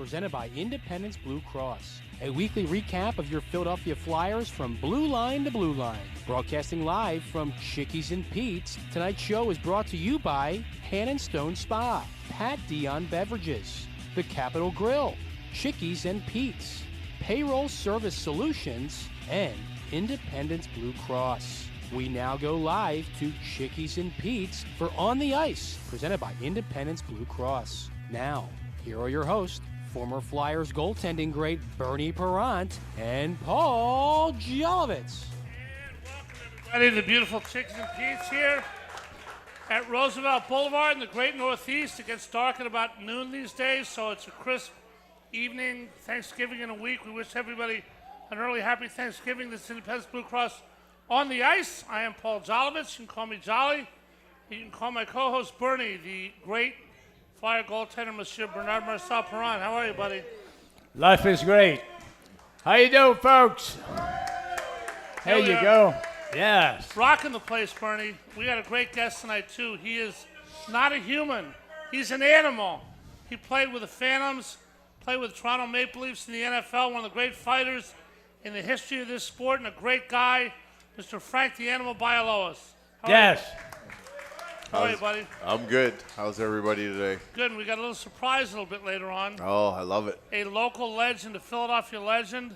presented by Independence Blue Cross. A weekly recap of your Philadelphia Flyers from blue line to blue line. Broadcasting live from Chickies and Pete's, tonight's show is brought to you by Han & Stone Spa, Pat Dion Beverages, The Capitol Grill, Chickies and Pete's, Payroll Service Solutions, and Independence Blue Cross. We now go live to Chickies and Pete's for On the Ice, presented by Independence Blue Cross. Now, here are your hosts, former Flyers goaltending great Bernie Parent and Paul Jolovitz. And welcome everybody to the beautiful Chickies and Pete's here at Roosevelt Boulevard in the great Northeast. It gets dark at about noon these days, so it's a crisp evening, Thanksgiving in a week. We wish everybody an early happy Thanksgiving. This is Independence Blue Cross On the Ice. I am Paul Jolovitz. You can call me Jolly. You can call my co-host Bernie, the great Flyer goaltender, Monsieur Bernard Marcel Perron. How are you, buddy? Life is great. How you doing, folks? There you go. Yes. Rocking the place, Bernie. We got a great guest tonight, too. He is not a human. He's an animal. He played with the Phantoms, played with the Toronto Maple Leafs in the NFL, one of the great fighters in the history of this sport, and a great guy, Mr. Frank the Animal Bialowas. Yes. How are you, buddy? I'm good. How's everybody today? Good, and we got a little surprise a little bit later on. Oh, I love it. A local legend, a Philadelphia legend.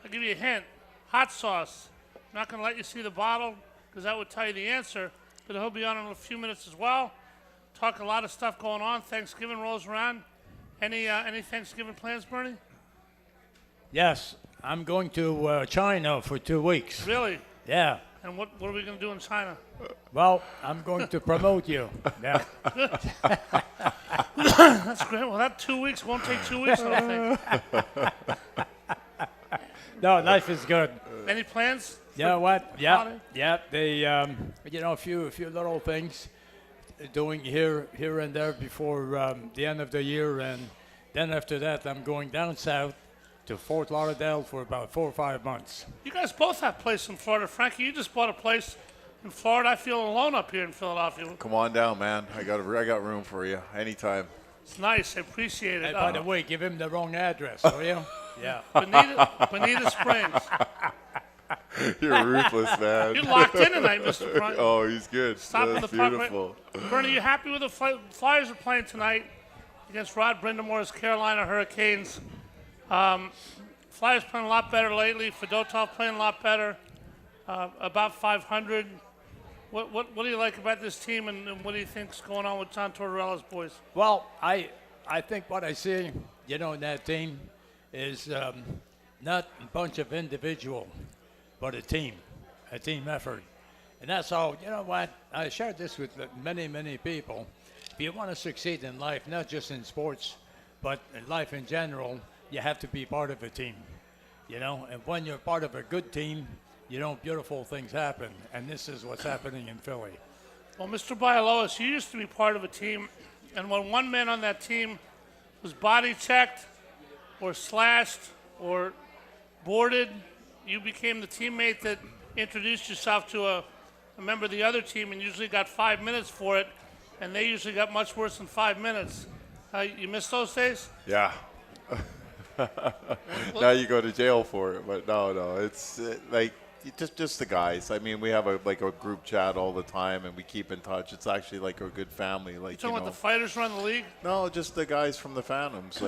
I'll give you a hint. Hot sauce. I'm not going to let you see the bottle because that would tell you the answer, but he'll be on in a few minutes as well. Talk a lot of stuff going on. Thanksgiving rolls around. Any Thanksgiving plans, Bernie? Yes. I'm going to China for 2 weeks. Really? Yeah. And what are we going to do in China? Well, I'm going to promote you. Yeah. That's great. Well, that 2 weeks won't take 2 weeks, I don't think. No, life is good. Any plans? You know what? Yeah. holiday? Yeah. They, a few little things doing here and there before the end of the year, and then after that, I'm going down south to Fort Lauderdale for about 4 or 5 months. You guys both have places in Florida. Frankie, you just bought a place in Florida. I feel alone up here in Philadelphia. Come on down, man. I got room for you anytime. It's nice. I appreciate it. Hey, by the way, give him the wrong address, will you? Yeah. Bonita Springs. You're ruthless, man. You're locked in tonight, Mr. Bryant. Oh, he's good. Stop in That's the park. beautiful. Bernie, you happy with the Flyers are playing tonight against Rod Brindamore's Carolina Hurricanes? Flyers playing a lot better lately. Fedotov playing a lot better. About 500. What do you like about this team, and what do you think's going on with John Tortorella's boys? Well, I think what I see, in that team is not a bunch of individual, but a team effort. And that's all. You know what? I shared this with many, many people. If you want to succeed in life, not just in sports, but in life in general, you have to be part of a team, and when you're part of a good team, beautiful things happen, and this is what's happening in Philly. Well, Mr. Bialowas, you used to be part of a team, and when one man on that team was body checked or slashed or boarded, you became the teammate that introduced yourself to a member of the other team and usually got 5 minutes for it, and they usually got much worse than 5 minutes. You miss those days? Yeah. Now you go to jail for it, but no, it's just the guys. I mean, we have a group chat all the time, and we keep in touch. It's actually like a good family. You talking about the fighters run the league? No, just the guys from the Phantoms.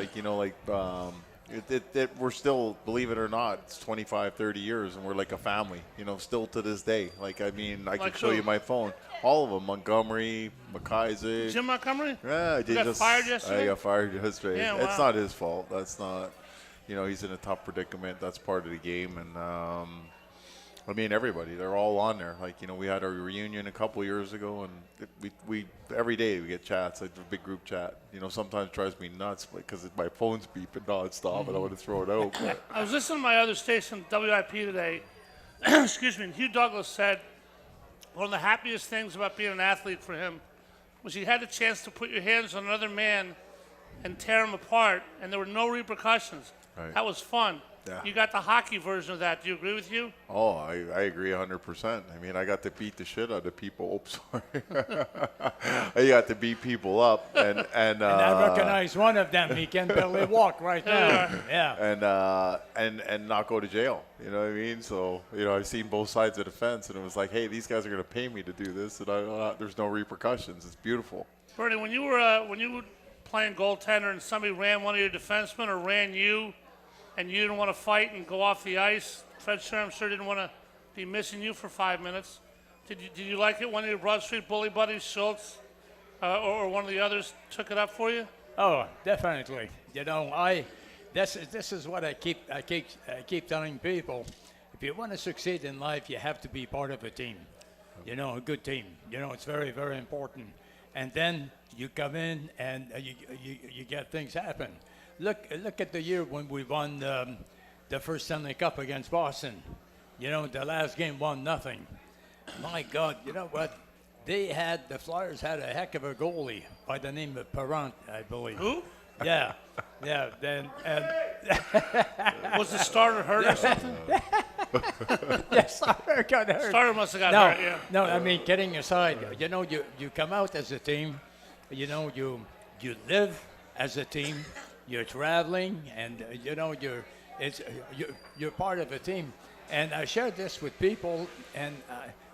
We're still, believe it or not, it's 25, 30 years, and we're like a family, still to this day. I can show you my phone. All of them, Montgomery, McIsaac. Jim Montgomery? Yeah, he got fired yesterday? I got fired yesterday. Yeah, It's wow. not his fault. That's not, he's in a tough predicament. That's part of the game. And, everybody, they're all on there. We had our reunion a couple years ago, and we every day we get chats, a big group chat. Sometimes it drives me nuts because my phone's beeping nonstop, and I want to throw it out. But. I was listening to my other station, WIP, today. Excuse me. And Hugh Douglas said one of the happiest things about being an athlete for him was you had the chance to put your hands on another man and tear him apart, and there were no repercussions. Right. That was fun. Yeah. You got the hockey version of that. Do you agree with you? Oh, I agree 100%. I mean, I got to beat the shit out of people. Oops, sorry. I got to beat people up, and I recognize one of them. He can barely walk right now. Yeah. And not go to jail. You know what I mean? So I've seen both sides of the fence, and it was like, hey, these guys are going to pay me to do this, and there's no repercussions. It's beautiful. Bernie, when you were playing goaltender and somebody ran one of your defensemen or ran you, and you didn't want to fight and go off the ice, Fred Sher, I'm sure, didn't want to be missing you for 5 minutes. Did you like it when your Broad Street bully buddies, Schultz, or one of the others, took it up for you? Oh, definitely. This is what I keep telling people. If you want to succeed in life, you have to be part of a team. A good team. It's very, very important. And then you come in and you get things happen. Look at the year when we won the first Stanley Cup against Boston. The last game 1-0. My God, you know what? The Flyers had a heck of a goalie by the name of Parent, I believe. Who? Yeah. Then Was the starter hurt or something? Yes, starter got hurt. Starter must have got hurt, yeah. No, I mean, kidding aside, you come out as a team. You live as a team. You're traveling, and you're part of a team. And I share this with people, and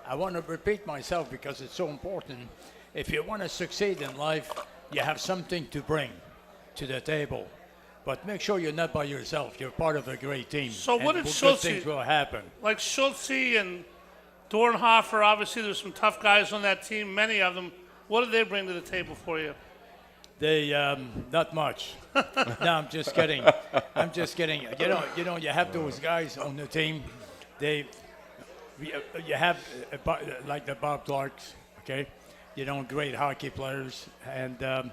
I want to repeat myself because it's so important. If you want to succeed in life, you have something to bring to the table. But make sure you're not by yourself. You're part of a great team. So what did good Schultz? things will happen. Like Schultz and Dornhofer, obviously there's some tough guys on that team, many of them. What did they bring to the table for you? They not much. No, I'm just kidding. I'm just kidding. You have those guys on the team. You have like the Bob Clarks, okay? Great hockey players and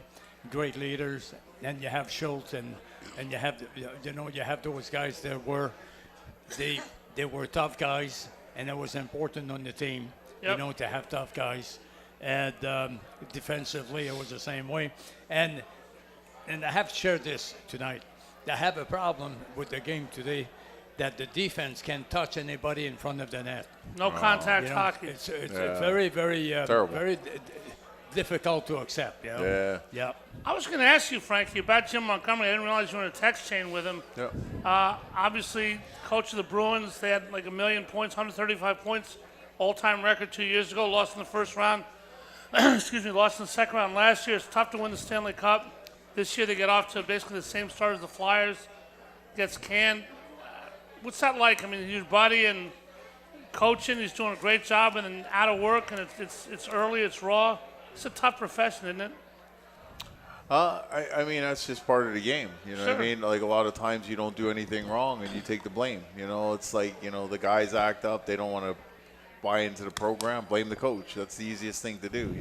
great leaders. And you have Schultz and you have you have those guys that were they were tough guys, and it was important on the team, to have tough guys. And defensively, it was the same way. And I have to share this tonight. I have a problem with the game today that the defense can't touch anybody in front of the net. No contact hockey. It's very, very, very difficult to accept. Yeah. I was going to ask you, Frankie, about Jim Montgomery. I didn't realize you were in a text chain with him. Yeah. Obviously, coach of the Bruins. They had like 1 million points, 135 points, all-time record 2 years ago. Lost in the first round. Lost in the second round last year. It's tough to win the Stanley Cup. This year they get off to basically the same start as the Flyers. Gets canned. What's that like? I mean, he's your buddy and coaching. He's doing a great job, and then out of work, and it's early, it's raw. It's a tough profession, isn't it? I mean, that's just part of the game. You know what I mean? Like, a lot of times you don't do anything wrong and you take the blame. It's like, the guys act up. They don't want to buy into the program. Blame the coach. That's the easiest thing to do.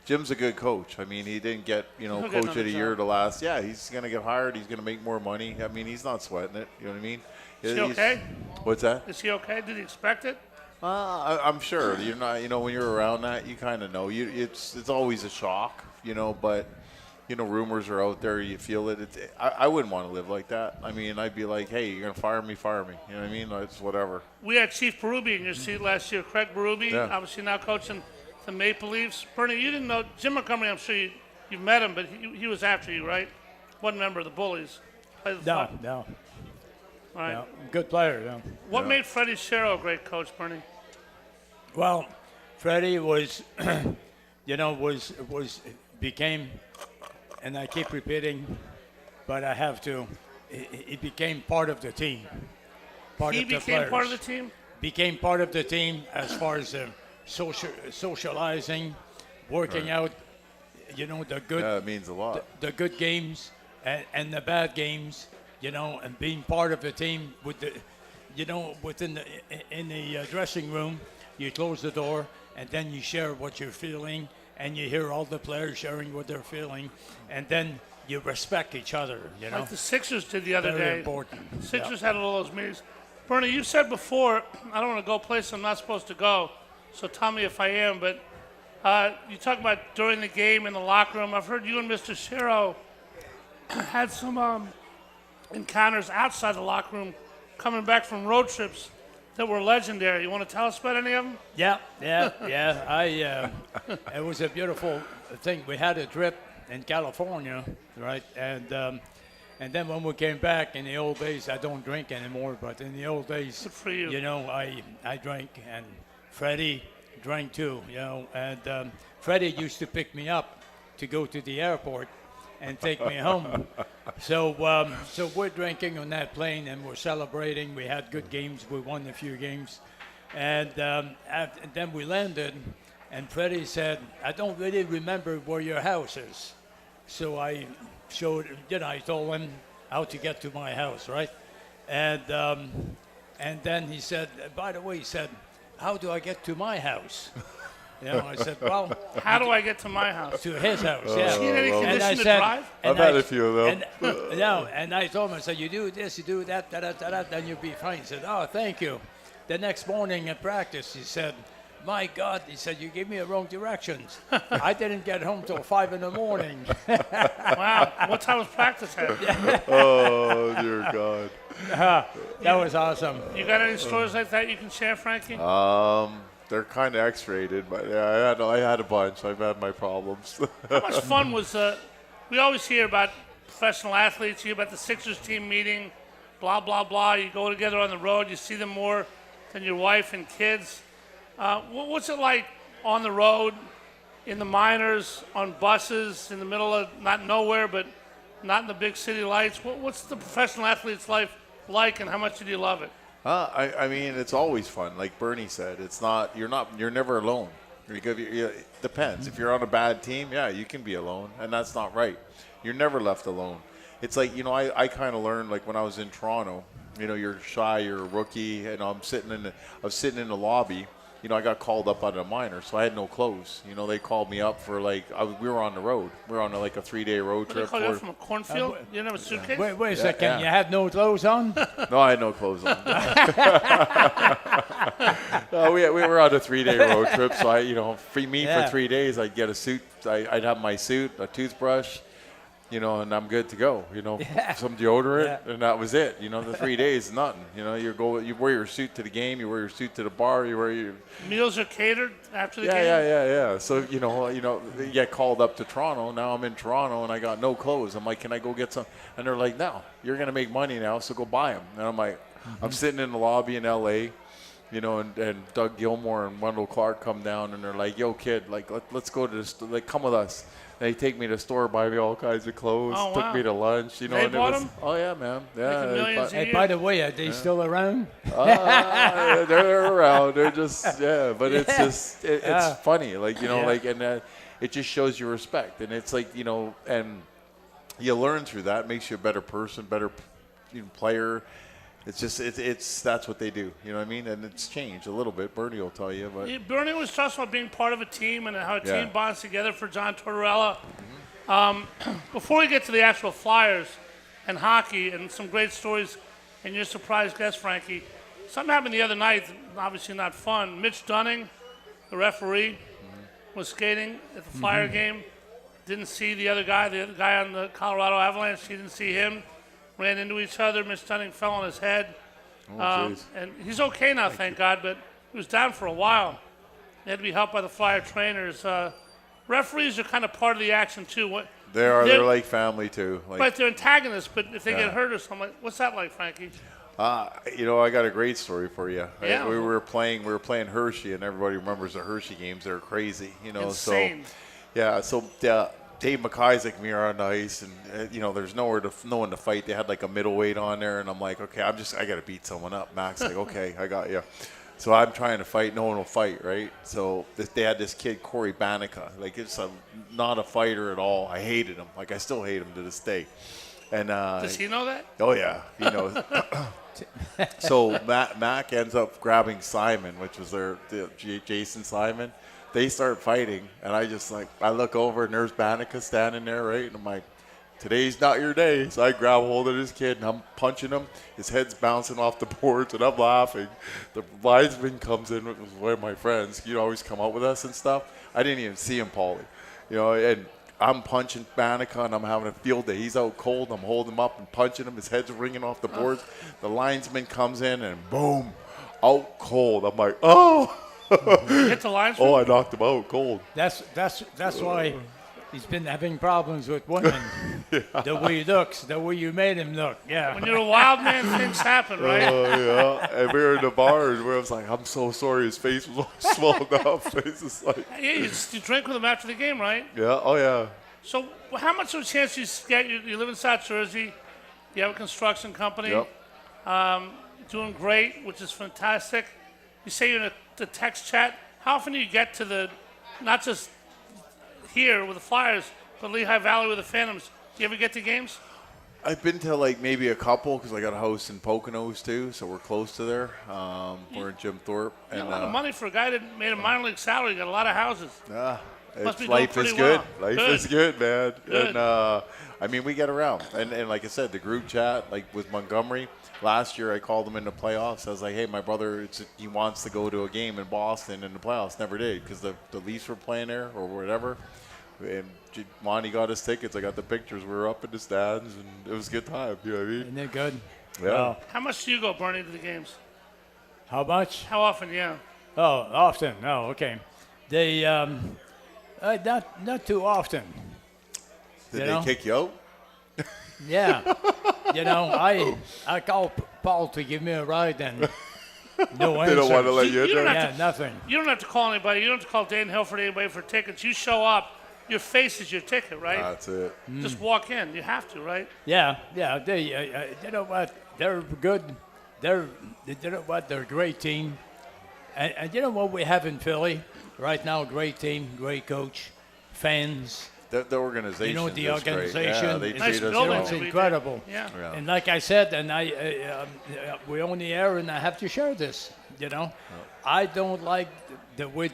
Jim's a good coach. I mean, he didn't get, coach of the year the last. Yeah, he's going to get hired. He's going to make more money. I mean, he's not sweating it. You know what I mean? Is he okay? What's that? Is he okay? Did he expect it? I'm sure. You're not. When you're around that, you kind of know. It's always a shock. But rumors are out there. You feel it. I wouldn't want to live like that. I mean, I'd be like, hey, you're gonna fire me. You know what I mean? It's whatever. We had Chief Berube in your seat last year. Craig Berube, obviously now coaching the Maple Leafs. Bernie, you didn't know Jim Montgomery. I'm sure you've met him, but he was after you, right? Wasn't a member of the Bullies. No. All right. No. Good player. No. What made Freddie Shero a great coach, Bernie? Well, Freddie was, became, and I keep repeating, but I have to. He became part of the team. He became part of the team? Became part of the team as far as socializing, working out, the good. Yeah, it means a lot. The good games and the bad games, and being part of the team with the, within in the dressing room, you close the door and then you share what you're feeling, and you hear all the players sharing what they're feeling, and then you respect each other, Like the Sixers did the other day. Very important. Sixers had all those meetings. Bernie, you said before, I don't want to go place I'm not supposed to go, so tell me if I am, but you talk about during the game in the locker room. I've heard you and Mr. Shero had some encounters outside the locker room coming back from road trips that were legendary. You want to tell us about any of them? Yeah. It was a beautiful thing. We had a trip in California, right? And then when we came back in the old days, I don't drink anymore, but in the old days, Good for you. I drank, and Freddie drank too, and Freddie used to pick me up to go to the airport and take me home. So we're drinking on that plane and we're celebrating. We had good games. We won a few games. And then we landed, and Freddie said, I don't really remember where your house is. So I I told him how to get to my house, right? And then he said, by the way, he said, how do I get to my house? I said, well, How do I get to my house? to his house, yeah. Is he in any And I condition to said, drive? I've had a few of them. and I told him, I said, you do this, you do that, then you'll be fine. He said, oh, thank you. The next morning at practice, he said, my God, he said, you gave me the wrong directions. I didn't get home till 5 in the morning. Wow. What time was practice at? Oh, dear God. That was awesome. You got any stories like that you can share, Frankie? They're kind of X-rated, but yeah, I had a bunch. I've had my problems. How much fun was we always hear about professional athletes, you hear about the Sixers team meeting, blah, blah, blah. You go together on the road, you see them more than your wife and kids. What's it like on the road, in the minors, on buses, in the middle of not nowhere, but not in the big city lights? What's the professional athlete's life like, and how much did you love it? I mean, it's always fun. Like Bernie said, you're never alone. Because it depends. If you're on a bad team, yeah, you can be alone, and that's not right. You're never left alone. It's like, I kind of learned, like when I was in Toronto, you're shy, you're a rookie, and I was sitting in the lobby. I got called up on a minor, so I had no clothes. They called me up for we were on the road. We were on a 3-day road trip. They called you up from a cornfield? You didn't have a suitcase? Wait a second, yeah. you had no clothes on? No, I had no clothes on. No, we were on a 3-day road trip, so for 3 days, I'd get a suit. I'd have my suit, a toothbrush, and I'm good to go. Some deodorant, and that was it. The 3 days, nothing. You wear your suit to the game, you wear your suit to the bar, you wear your Meals are catered after the game? Yeah. So you get called up to Toronto. Now I'm in Toronto and I got no clothes. I'm like, can I go get some? And they're like, no, you're gonna make money now, so go buy them. And I'm like, I'm sitting in the lobby in L.A. And Doug Gilmore and Wendell Clark come down and they're like, yo, kid, let's go to the store. Come with us. They take me to the store, buy me all kinds of clothes, took me to lunch. They bought them? Oh, yeah, man. Yeah. Making millions a year. Hey, by the way, are they still around? They're around. They're just, but it's just, it's funny. And it just shows you respect. And it's and you learn through that. It makes you a better person, better player. It's just, that's what they do. You know what I mean? And it's changed a little bit. Bernie will tell you. But Bernie was talking about being part of a team and how a team bonds together for John Tortorella. Before we get to the actual Flyers and hockey and some great stories and your surprise guest, Frankie, something happened the other night, obviously not fun. Mitch Dunning, the referee, was skating at the Flyer game. Didn't see the other guy on the Colorado Avalanche. He didn't see him. Ran into each other. Mitch Dunning fell on his head. And he's okay now, thank God, but he was down for a while. He had to be helped by the Flyer trainers. Referees are kind of part of the action, too. they're like family, too. Right, they're antagonists, but if they get hurt or something, what's that like, Frankie? I got a great story for you. Yeah. We were playing Hershey, and everybody remembers the Hershey games. They're crazy, Insane. So Dave McIsaac and me are on the ice, and there's no one to fight. They had a middleweight on there, and I'm like, okay, I got to beat someone up. Mac's like, okay, I got you. So I'm trying to fight. No one will fight, right? So they had this kid, Corey Banica. It's not a fighter at all. I hated him. I still hate him to this day. And does he know that? Oh yeah, he knows. So Mac ends up grabbing Simon, which was Jason Simon. They start fighting, and I look over, and there's Banica standing there, right? And I'm like, today's not your day. So I grab hold of this kid, and I'm punching him. His head's bouncing off the boards, and I'm laughing. The linesman comes in with one of my friends. He'd always come out with us and stuff. I didn't even see him, Paulie. And I'm punching Banica, and I'm having a field day. He's out cold. I'm holding him up and punching him. His head's ringing off the boards. The linesman comes in, and boom, out cold. I'm like, oh. You hit the linesman? Oh, I knocked him out cold. That's why he's been having problems with women. The way he looks, the way you made him look. Yeah. When you're a wild man, things happen, right? Oh, yeah. And we were in the bar, and where I was like, I'm so sorry. His face was all swelled up. It's just like, Yeah, you drink with him after the game, right? yeah, oh, yeah. So how much of a chance do you get? You live in South Jersey. You have a construction company. Yep. Doing great, which is fantastic. You say you're in the text chat. How often do you get to the, not just here with the Flyers, but Lehigh Valley with the Phantoms? Do you ever get to games? I've been to like maybe a couple because I got a house in Poconos too, so we're close to there. We're in Jim Thorpe. You And got a lot of money for a guy that made a minor league salary. You got a lot of houses. Must be doing life is pretty good. well. Life Good. is good, man. Good. And I mean, we get around. And like I said, the group chat, like with Montgomery, last year I called him in the playoffs. I was like, hey, my brother, he wants to go to a game in Boston in the playoffs. Never did because the Leafs were playing there or whatever. And Monty got his tickets. I got the pictures. We were up in the stands, and it was a good time. You know what I mean? Isn't that good? Yeah. Wow. How much do you go, Bernie, to the games? How much? How often? Yeah. Oh, often. Oh, okay. They not too often. Did You they know? kick you out? Yeah. I called Paul to give me a ride and no answer. They don't want to let you in You don't there? have Yeah, nothing. You don't have to call anybody. You don't have to call Dan Hilford anybody for tickets. You show up. Your face is your ticket, right? That's it. Just walk in. You have to, right? Yeah. They, you know what? They're good. You know what? They're a great team. And you know what we have in Philly right now? Great team, great coach, fans. The organization. You know, the is great. organization Yeah, they is Nice treat us building. well. It's that we did. incredible. Yeah. Yeah. And like I said, and we own the air, and I have to share this. You know, I don't like the way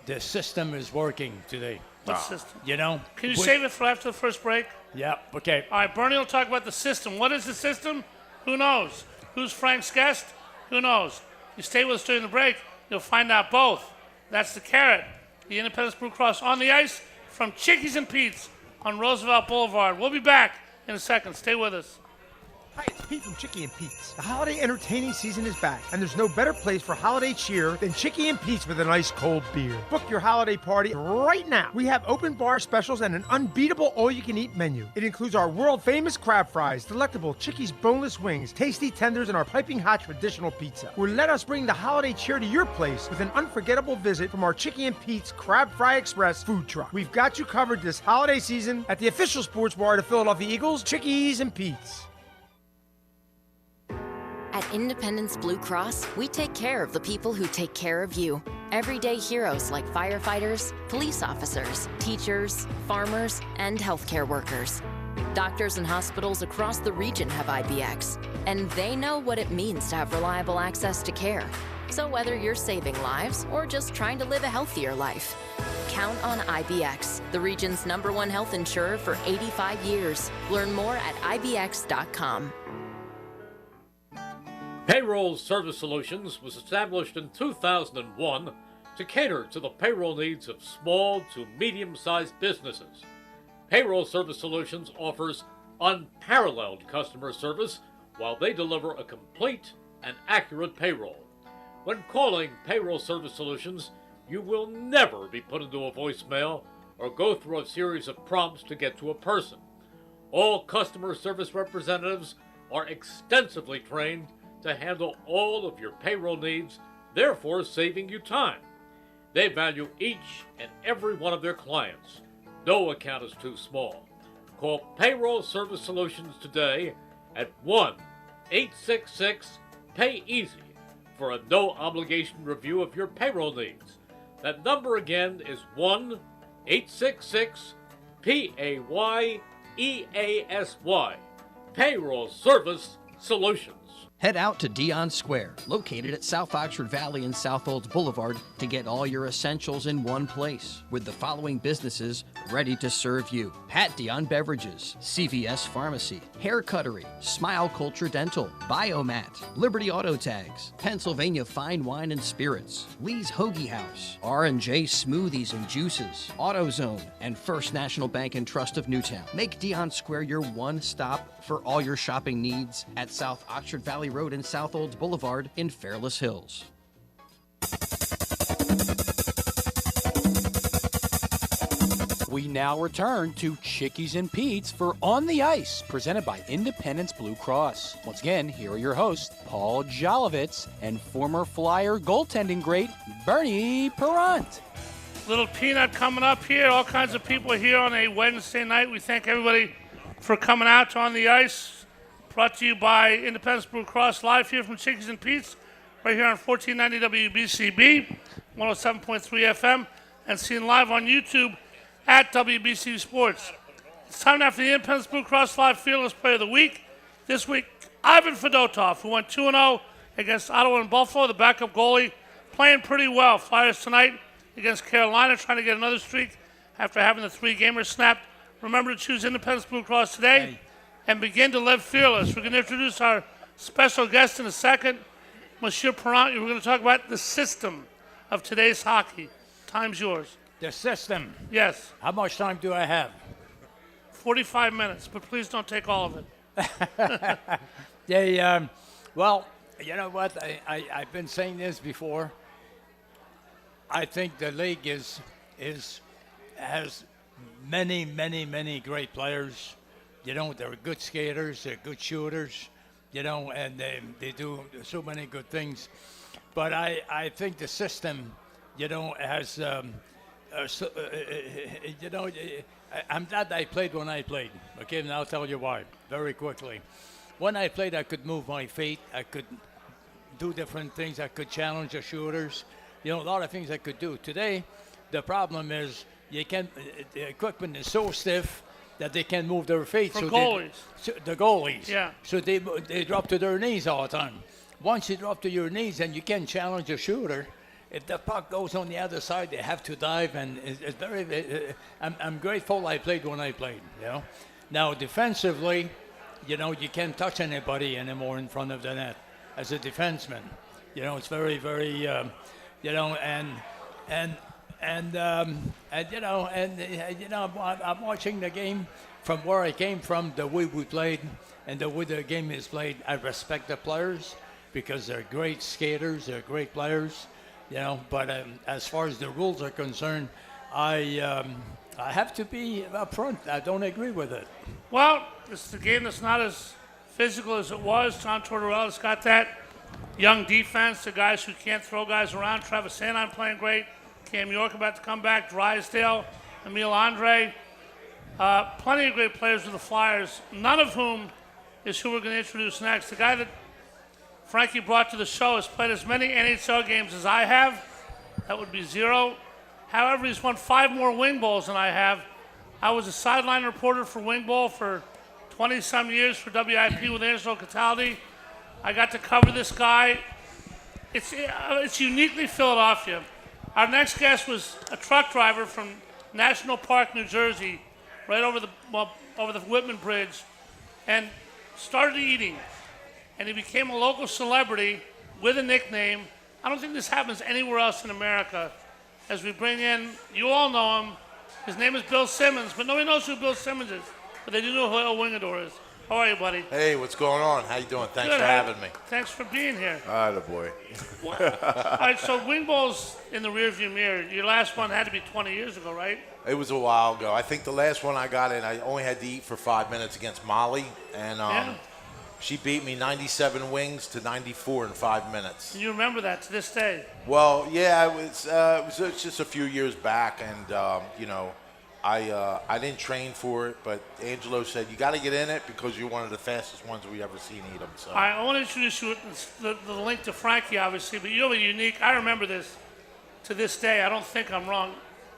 the system is working today. What system? You know. Can you With- save it for after the first break? Yeah. Okay. All right, Bernie will talk about the system. What is the system? Who knows? Who's Frank's guest? Who knows? You stay with us during the break, you'll find out both. That's the carrot. The Independence Blue Cross on the ice from Chickies and Pete's on Roosevelt Boulevard. We'll be back in a second. Stay with us. Hi, it's Pete from Chickie and Pete's. The holiday entertaining season is back, and there's no better place for holiday cheer than Chickie and Pete's with an ice cold beer. Book your holiday party right now. We have open bar specials and an unbeatable all-you-can-eat menu. It includes our world-famous crab fries, delectable Chickie's boneless wings, tasty tenders, and our piping hot traditional pizza. Or let us bring the holiday cheer to your place with an unforgettable visit from our Chickie and Pete's Crab Fry Express food truck. We've got you covered this holiday season at the official sports bar of the Philadelphia Eagles, Chickies and Pete's. At Independence Blue Cross, we take care of the people who take care of you. Everyday heroes like firefighters, police officers, teachers, farmers, and healthcare workers. Doctors and hospitals across the region have IBX, and they know what it means to have reliable access to care. So whether you're saving lives or just trying to live a healthier life, count on IBX, the region's #1 health insurer for 85 years. Learn more at IBX.com. Payroll Service Solutions was established in 2001 to cater to the payroll needs of small to medium-sized businesses. Payroll Service Solutions offers unparalleled customer service while they deliver a complete and accurate payroll. When calling Payroll Service Solutions, you will never be put into a voicemail or go through a series of prompts to get to a person. All customer service representatives are extensively trained to handle all of your payroll needs, therefore saving you time. They value each and every one of their clients. No account is too small. Call Payroll Service Solutions today at 1-866-PAY-EASY for a no-obligation review of your payroll needs. That number again is 1-866-PAYEASY. Payroll Service Solutions. Head out to Dion Square, located at South Oxford Valley and South Olds Boulevard, to get all your essentials in one place, with the following businesses ready to serve you: Pat Dion Beverages, CVS Pharmacy, Hair Cuttery, Smile Culture Dental, Biomat, Liberty Auto Tags, Pennsylvania Fine Wine and Spirits, Lee's Hoagie House, R&J Smoothies and Juices, AutoZone, and First National Bank and Trust of Newtown. Make Dion Square your one stop for all your shopping needs at South Oxford Valley Road and South Olds Boulevard in Fairless Hills. We now return to Chickies and Pete's for On the Ice, presented by Independence Blue Cross. Once again, here are your hosts, Paul Jolovitz and former Flyer goaltending great Bernie Perrant. Little peanut coming up here. All kinds of people here on a Wednesday night. We thank everybody for coming out to On the Ice. Brought to you by Independence Blue Cross, live here from Chickies and Pete's, right here on 1490 WBCB, 107.3 FM, and seen live on YouTube at WBC Sports. It's time now for the Independence Blue Cross Live Fearless Player of the Week. This week, Ivan Fedotov, who went 2-0 against Ottawa and Buffalo, the backup goalie, playing pretty well. Flyers tonight against Carolina, trying to get another streak after having the 3-gamer snapped. Remember to choose Independence Blue Cross today and begin to live fearless. We're going to introduce our special guest in a second, Monsieur Perrant. We're going to talk about the system of today's hockey. Time's yours. The system. Yes. How much time do I have? 45 minutes, but please don't take all of Well, it. you know what? I've been saying this before. I think the league has many great players. You know, they're good skaters, they're good shooters, you know, and they do so many good things. But I think the system, you know, has, you know, I'm glad I played when I played. Okay, and I'll tell you why very quickly. When I played, I could move my feet, I could do different things, I could challenge the shooters, you know, a lot of things I could do. Today, the problem is you can't, the equipment is so stiff that they can't move their feet. For goalies. The goalies. Yeah. So they drop to their knees all the time. Once you drop to your knees and you can challenge a shooter, if the puck goes on the other side, they have to dive, and it's very. I'm grateful I played when I played. You know. Now defensively, you know, you can't touch anybody anymore in front of the net as a defenseman. You know, it's very, you know, and you know, I'm watching the game from where I came from, the way we played, and the way the game is played. I respect the players because they're great skaters, they're great players, you know. But as far as the rules are concerned, I have to be upfront. I don't agree with it. Well, it's the game that's not as physical as it was. John Tortorella's got that young defense, the guys who can't throw guys around. Travis Sanheim playing great. Cam York about to come back, Drysdale, Emil Andre. Plenty of great players with the Flyers, none of whom is who we're going to introduce next. The guy that Frankie brought to the show has played as many NHL games as I have. That would be 0. However, he's won 5 more Wing Bowls than I have. I was a sideline reporter for Wing Bowl for 20-some years for WIP with Angelo Cataldi. I got to cover this guy. It's uniquely Philadelphia. Our next guest was a truck driver from National Park, New Jersey, right over the Whitman Bridge, and started eating. And he became a local celebrity with a nickname. I don't think this happens anywhere else in America. As we bring in, you all know him. His name is Bill Simmons, but nobody knows who Bill Simmons is. But they do know who El Wingador is. How are you, buddy? Hey, what's going on? How you doing? Thanks Good, for having me. Thanks for being here. Ah, the boy. All right, so Wing Bowl's in the rearview mirror. Your last one had to be 20 years ago, right? It was a while ago. I think the last one I got in, I only had to eat for 5 minutes against Molly, and she beat me 97 wings to 94 in 5 minutes. You remember that to this day? Well, yeah, it was just a few years back, and you know, I didn't train for it, but Angelo said you got to get in it because you're one of the fastest ones we ever seen eat them. So I want to introduce you the link to Frankie, obviously, but you have a unique. I remember this to this day. I don't think I'm wrong.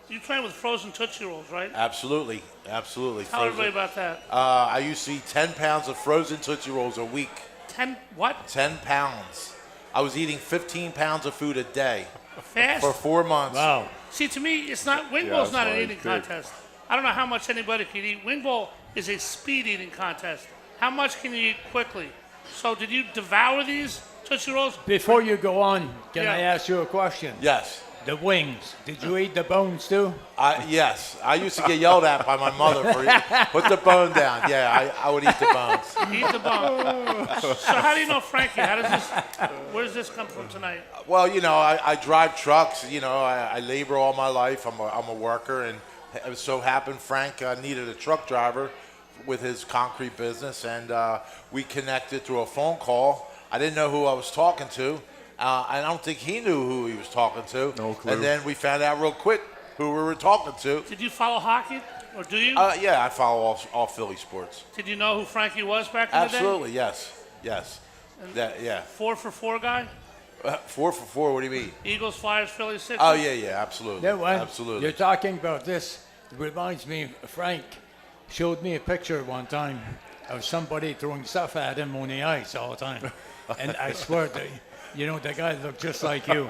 You train with frozen Tootsie Rolls, right? Absolutely. Tell everybody about that. I used to eat 10 pounds of frozen Tootsie Rolls a week. 10 what? 10 pounds. I was eating 15 pounds of food a day Fast? for 4 months. Wow. See, to me, it's not. Wing bowl's not an why eating it's big. contest. I don't know how much anybody can eat. Wing bowl is a speed eating contest. How much can you eat quickly? So, did you devour these Tootsie Rolls? Before you go on, can Yeah. I ask you a question? Yes. The wings. Did you eat the bones too? Yes. I used to get yelled at by my mother for put the bone down. Yeah, I would eat the bones. Eat the bone. So, how do you know Frankie? Where does this come from tonight? Well, I drive trucks. I labor all my life. I'm a worker, and it so happened Frank needed a truck driver with his concrete business, and we connected through a phone call. I didn't know who I was talking to. I don't think he knew who he was talking to. No clue. And then we found out real quick who we were talking to. Did you follow hockey, or do you? Yeah, I follow all Philly sports. Did you know who Frankie was back in the day? Absolutely, yes. Yeah. 4 for 4 guy? 4 for 4, what do you mean? Eagles, Flyers, Phillies, Sixers? Oh, yeah, absolutely. No, what? Absolutely. You're talking about this. It reminds me, Frank showed me a picture one time of somebody throwing stuff at him on the ice all the time. And I swear, the guy looked just like you.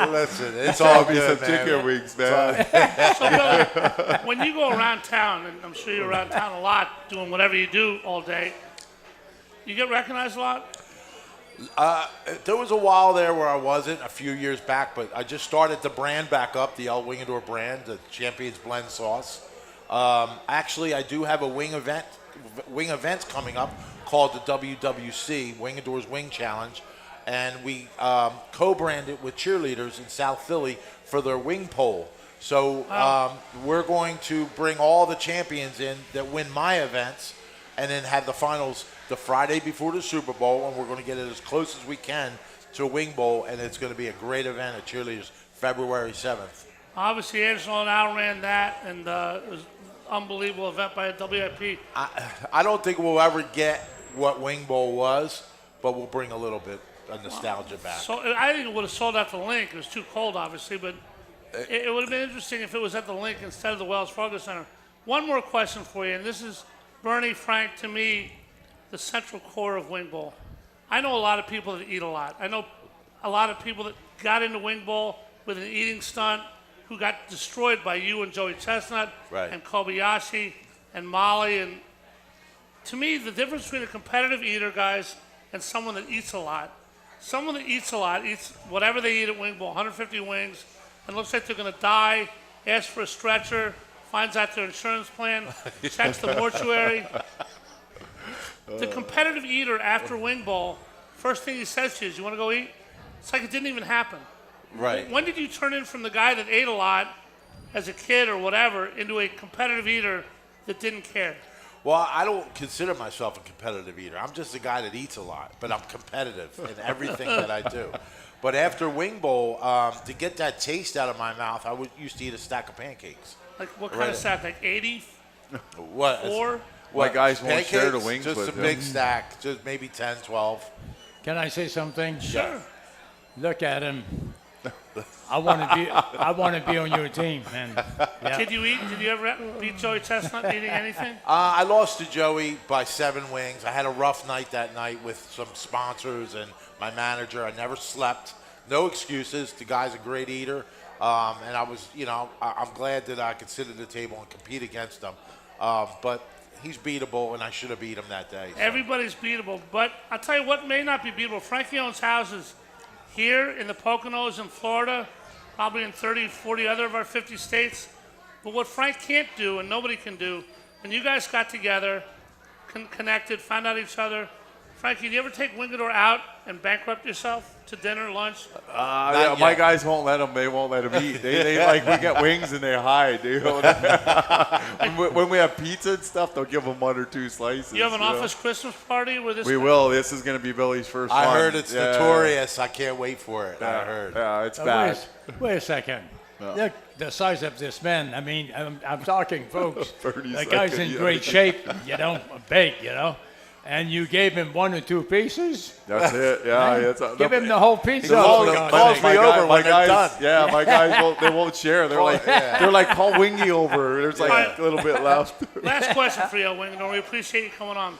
Listen, it's all Be good, some man. chicken wings, man. So, Billy, when you go around town, and I'm sure you're around town a lot, doing whatever you do all day, you get recognized a lot? There was a while there where I wasn't, a few years back, but I just started the brand back up, the El Wingador brand, the Champions Blend Sauce. Actually, I do have a wing event coming up called the WWC, Wingador's Wing Challenge, and we co-brand it with cheerleaders in South Philly for their wing pole. So we're going to bring all the champions in that win my events, and then have the finals the Friday before the Super Bowl, and we're going to get it as close as we can to a wing bowl, and it's going to be a great event at cheerleaders February 7th. Obviously, Angelo and Al ran that, and it was an unbelievable event by a WIP. I don't think we'll ever get what wing bowl was, but we'll bring a little bit of nostalgia back. So I think it would have sold out the Link. It was too cold, obviously, but it would have been interesting if it was at the Link instead of the Wells Fargo Center. One more question for you, and this is Bernie, Frank, to me, the central core of wing bowl. I know a lot of people that eat a lot. I know a lot of people that got into wing bowl with an eating stunt who got destroyed by you and Joey Chestnut Right. and Kobayashi and Molly. And to me, the difference between a competitive eater, guys, and someone that eats a lot. Someone that eats a lot eats whatever they eat at wing bowl, 150 wings, and looks like they're going to die, asks for a stretcher, finds out their insurance plan, checks the mortuary. The competitive eater after wing bowl, first thing he says to you is, "You want to go eat?" It's like it didn't even happen. Right. When did you turn in from the guy that ate a lot as a kid or whatever into a competitive eater that didn't care? Well, I don't consider myself a competitive eater. I'm just a guy that eats a lot, but I'm competitive in everything that I do. But after wing bowl, to get that taste out of my mouth, I used to eat a stack of pancakes. Like what kind of stack? Like 80? What? 4? My guys won't share the Pancakes? wings Just with a them. big stack, just maybe 10, 12. Can I say something? Sure. Look at him. I want to be on your team, man. Yeah. Did you eat? Did you ever beat Joey Chestnut eating anything? I lost to Joey by 7 wings. I had a rough night that night with some sponsors and my manager. I never slept. No excuses. The guy's a great eater. And I was, I'm glad that I could sit at the table and compete against him. But he's beatable, and I should have beat him that day. So. Everybody's beatable. But I'll tell you what may not be beatable. Frankie owns houses here in the Poconos in Florida, probably in 30, 40 other of our 50 states. But what Frank can't do, and nobody can do, when you guys got together, connected, found out each other, Frankie, did you ever take Wingador out and bankrupt yourself to dinner, lunch? Yeah, my guys won't let them. They won't let them eat. They like we get wings and they hide. When we have pizza and stuff, they'll give them 1 or 2 slices. You have an office Christmas party where this? We will. This is going to be Billy's first one. I heard it's notorious. I can't wait for it. I heard. Yeah, it's bad. Wait a second. Look, the size of this man. I mean, I'm talking, folks. The guy's in great shape, big, and you gave him 1 or 2 pieces. That's it. Yeah, Give him the whole pizza. Calls me over when they're done. Yeah, my guys they won't share. They're like call Wingy over. There's like a little bit left. Last question for you, Wingador. We appreciate you coming on.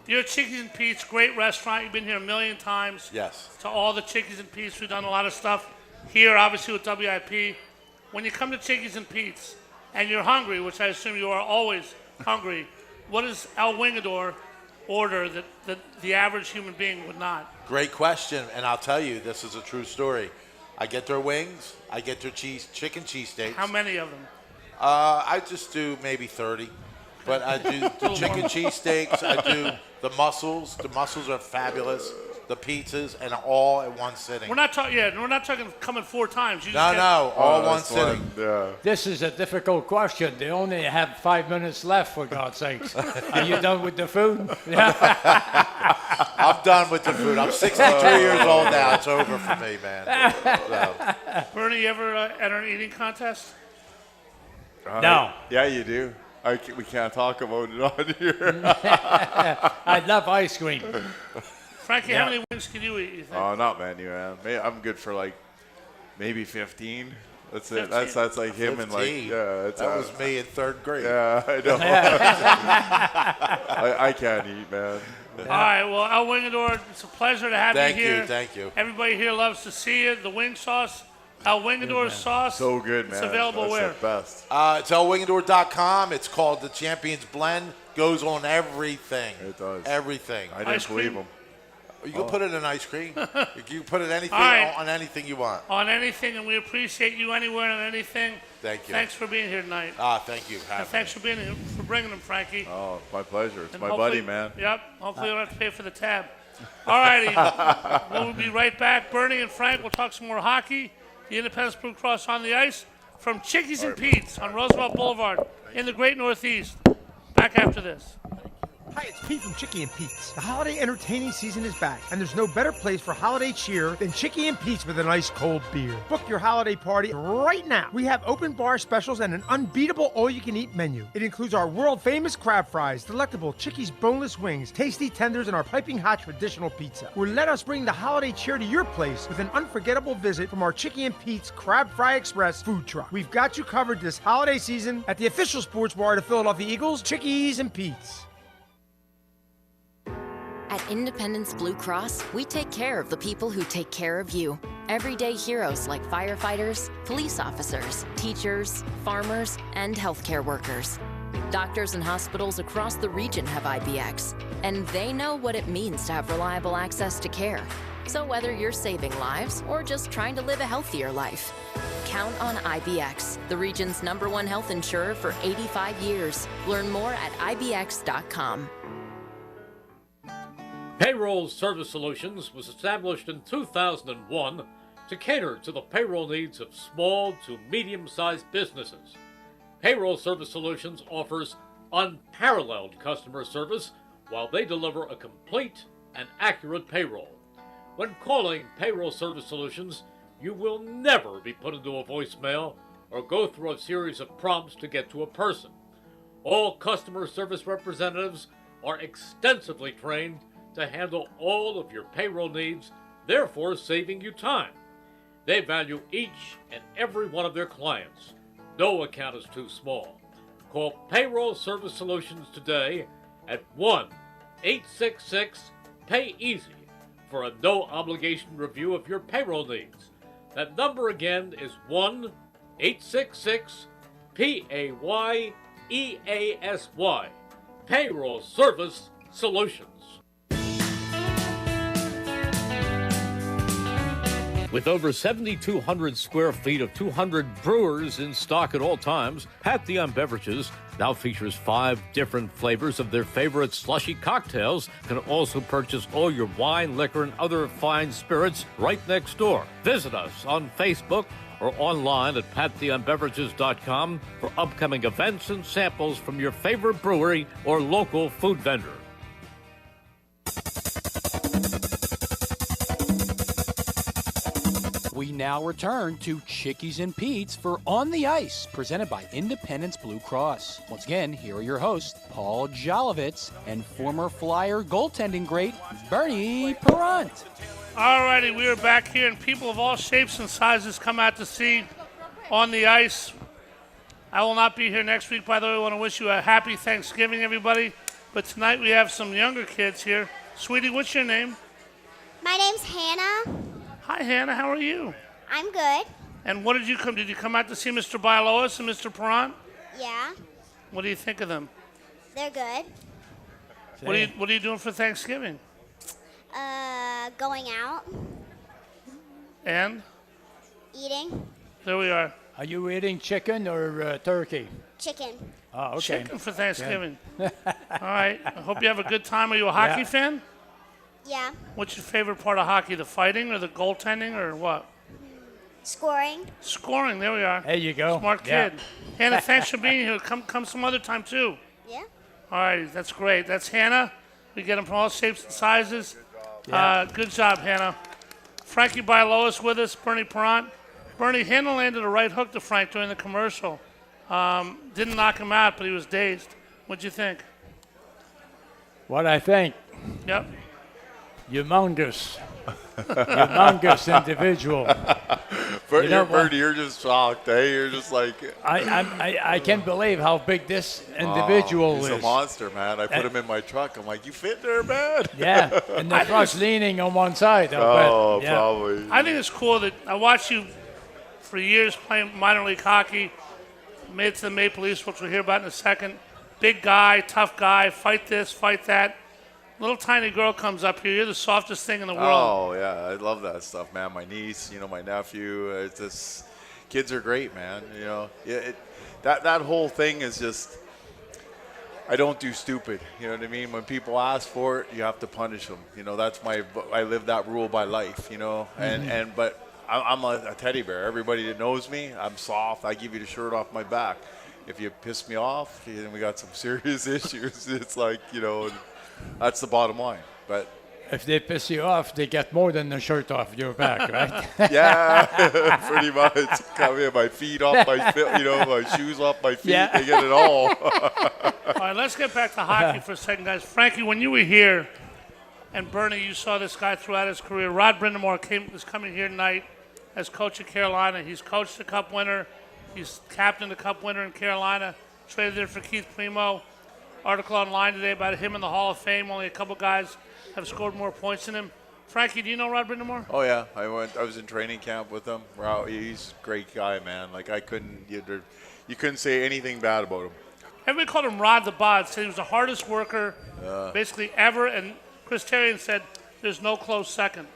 You're at Chickies and Pete's, great restaurant. You've been here a million times. Yes. To all the Chickies and Pete's, we've done a lot of stuff here, obviously with WIP. When you come to Chickies and Pete's and you're hungry, which I assume you are always hungry, what does El Wingador order that the average human being would not? Great question, and I'll tell you, this is a true story. I get their wings. I get their chicken cheesesteaks. How many of them? I just do maybe 30. But I do the chicken cheesesteaks. I do the mussels. The mussels are fabulous. The pizzas, and all at one sitting. We're not talking coming 4 times. You just all one sitting. Yeah. This is a difficult question. They only have 5 minutes left, for God's sakes. Are you done with the food? I'm done with the food. I'm 63 years old now. It's over for me, man. So. Bernie, you ever enter an eating contest? No. Yeah, you do. We can't talk about it on here. I love ice cream. Frankie, how many wings can you eat, you think? Oh, not many, man. I'm good for like maybe 15. That's 15. it. That's like him 15. and like that was me in 3rd grade. Yeah, I know. I can't eat, man. All right, well, El Wingador, it's a pleasure to have you here. Thank you. Everybody here loves to see you. The wing sauce, El Wingador sauce. So good, man. It's available where? The best. It's elwingador.com. It's called the Champions Blend. Goes on everything. It does. Everything. I didn't believe him. You can put it in ice cream. You can put it anything on anything you want. On anything, and we appreciate you anywhere and anything. Thank you. Thanks for being here tonight. Thank you. And thanks for being here, for bringing them, Frankie. Oh, my pleasure. It's And my hopefully- buddy, man. Yep. Hopefully you don't have to pay for the tab. All righty. We'll be right back. Bernie and Frank will talk some more hockey. The Independence Blue Cross on the ice from Chickies and Pete's on Roosevelt Boulevard in the Great Northeast. Back after this. Hi, it's Pete from Chickie and Pete's. The holiday entertaining season is back, and there's no better place for holiday cheer than Chickie and Pete's with a nice cold beer. Book your holiday party right now. We have open bar specials and an unbeatable all-you-can-eat menu. It includes our world-famous crab fries, delectable Chickie's boneless wings, tasty tenders, and our piping hot traditional pizza. Or let us bring the holiday cheer to your place with an unforgettable visit from our Chickie and Pete's Crab Fry Express food truck. We've got you covered this holiday season at the official sports bar of the Philadelphia Eagles, Chickies and Pete's. At Independence Blue Cross, we take care of the people who take care of you. Everyday heroes like firefighters, police officers, teachers, farmers, and healthcare workers. Doctors and hospitals across the region have IBX, and they know what it means to have reliable access to care. So whether you're saving lives or just trying to live a healthier life, count on IBX, the region's #1 health insurer for 85 years. Learn more at IBX.com. Payroll Service Solutions was established in 2001 to cater to the payroll needs of small to medium-sized businesses. Payroll Service Solutions offers unparalleled customer service while they deliver a complete and accurate payroll. When calling Payroll Service Solutions, you will never be put into a voicemail or go through a series of prompts to get to a person. All customer service representatives are extensively trained to handle all of your payroll needs, therefore saving you time. They value each and every one of their clients. No account is too small. Call Payroll Service Solutions today at 1-866-PAY-EASY for a no-obligation review of your payroll needs. That number again is 1-866-PAYEASY. Payroll Service Solutions. With over 7,200 square feet of 200 brewers in stock at all times, Pat Dion Beverages now features 5 different flavors of their favorite slushy cocktails. You can also purchase all your wine, liquor, and other fine spirits right next door. Visit us on Facebook or online at patdionbeverages.com for upcoming events and samples from your favorite brewery or local food vendor. We now return to Chickies and Pete's for On the Ice, presented by Independence Blue Cross. Once again, here are your hosts, Paul Jolovitz and former Flyer goaltending great Bernie Perrant. All righty, we are back here, and people of all shapes and sizes come out to see On the Ice. I will not be here next week, by the way. I want to wish you a happy Thanksgiving, everybody. But tonight we have some younger kids here. Sweetie, what's your name? My name's Hannah. Hi, Hannah. How are you? I'm good. And what did you come? Did you come out to see Mr. Bialowas and Mr. Perrant? Yeah, What do you think of them? they're good. What are you doing for Thanksgiving? Going out, And eating there we are. Are you eating chicken or turkey? chicken. Oh, okay. Chicken for Thanksgiving. All right. I hope you have a good time. Are you a hockey Yeah. fan? Yeah, What's your favorite part of hockey? The fighting or the goaltending or what? scoring. Scoring. There we are. There you go. Smart Yeah. kid. Hannah, thanks for being here. Come some other time too. Yeah. All right, that's great. That's Hannah. We get them from all shapes and sizes. Yeah. Good job, Hannah. Frankie Bialowas with us, Bernie Perrant. Bernie, Hannah landed a right hook to Frank during the commercial. Didn't knock him out, but he was dazed. What'd you think? What I think, Yep. humongous. Humongous individual. But You know what? Bernie, you're just shocked, eh? You're just like, I can't believe how big this individual he's is. a monster, man. I put him in my truck. I'm like, you fit there, man? Yeah, and the truck's leaning on one side. Oh, yeah. probably. I think it's cool that I watched you for years playing minor league hockey. Made it to the Maple Leafs, which we'll hear about in a second. Big guy, tough guy, fight this, fight that. Little tiny girl comes up here. You're the softest thing in the world. Oh, yeah. I love that stuff, man. My niece, my nephew. It's just, kids are great, man. That whole thing is just, I don't do stupid. You know what I mean? When people ask for it, you have to punish them. I live that rule by life, but I'm a teddy bear. Everybody that knows me, I'm soft. I give you the shirt off my back. If you piss me off, then we got some serious issues. It's like, that's the bottom line. But If they piss you off, they get more than the shirt off your back, right? yeah, pretty much. Come here, my feet off my feet, my shoes off my feet. Yeah. They get it all. All right, let's get back to hockey for a second, guys. Frankie, when you were here, and Bernie, you saw this guy throughout his career. Rod Brindamore is coming here tonight as coach of Carolina. He's coached the Cup winner. He's captained the Cup winner in Carolina. Traded there for Keith Primo. Article online today about him in the Hall of Fame. Only a couple guys have scored more points than him. Frankie, do you know Rod Brindamore? Oh yeah, I was in training camp with him. Wow, he's a great guy, man. Like you couldn't say anything bad about him. Everybody called him Rod the Bod. Said he was the hardest worker basically ever. And Chris Therien said there's no close second.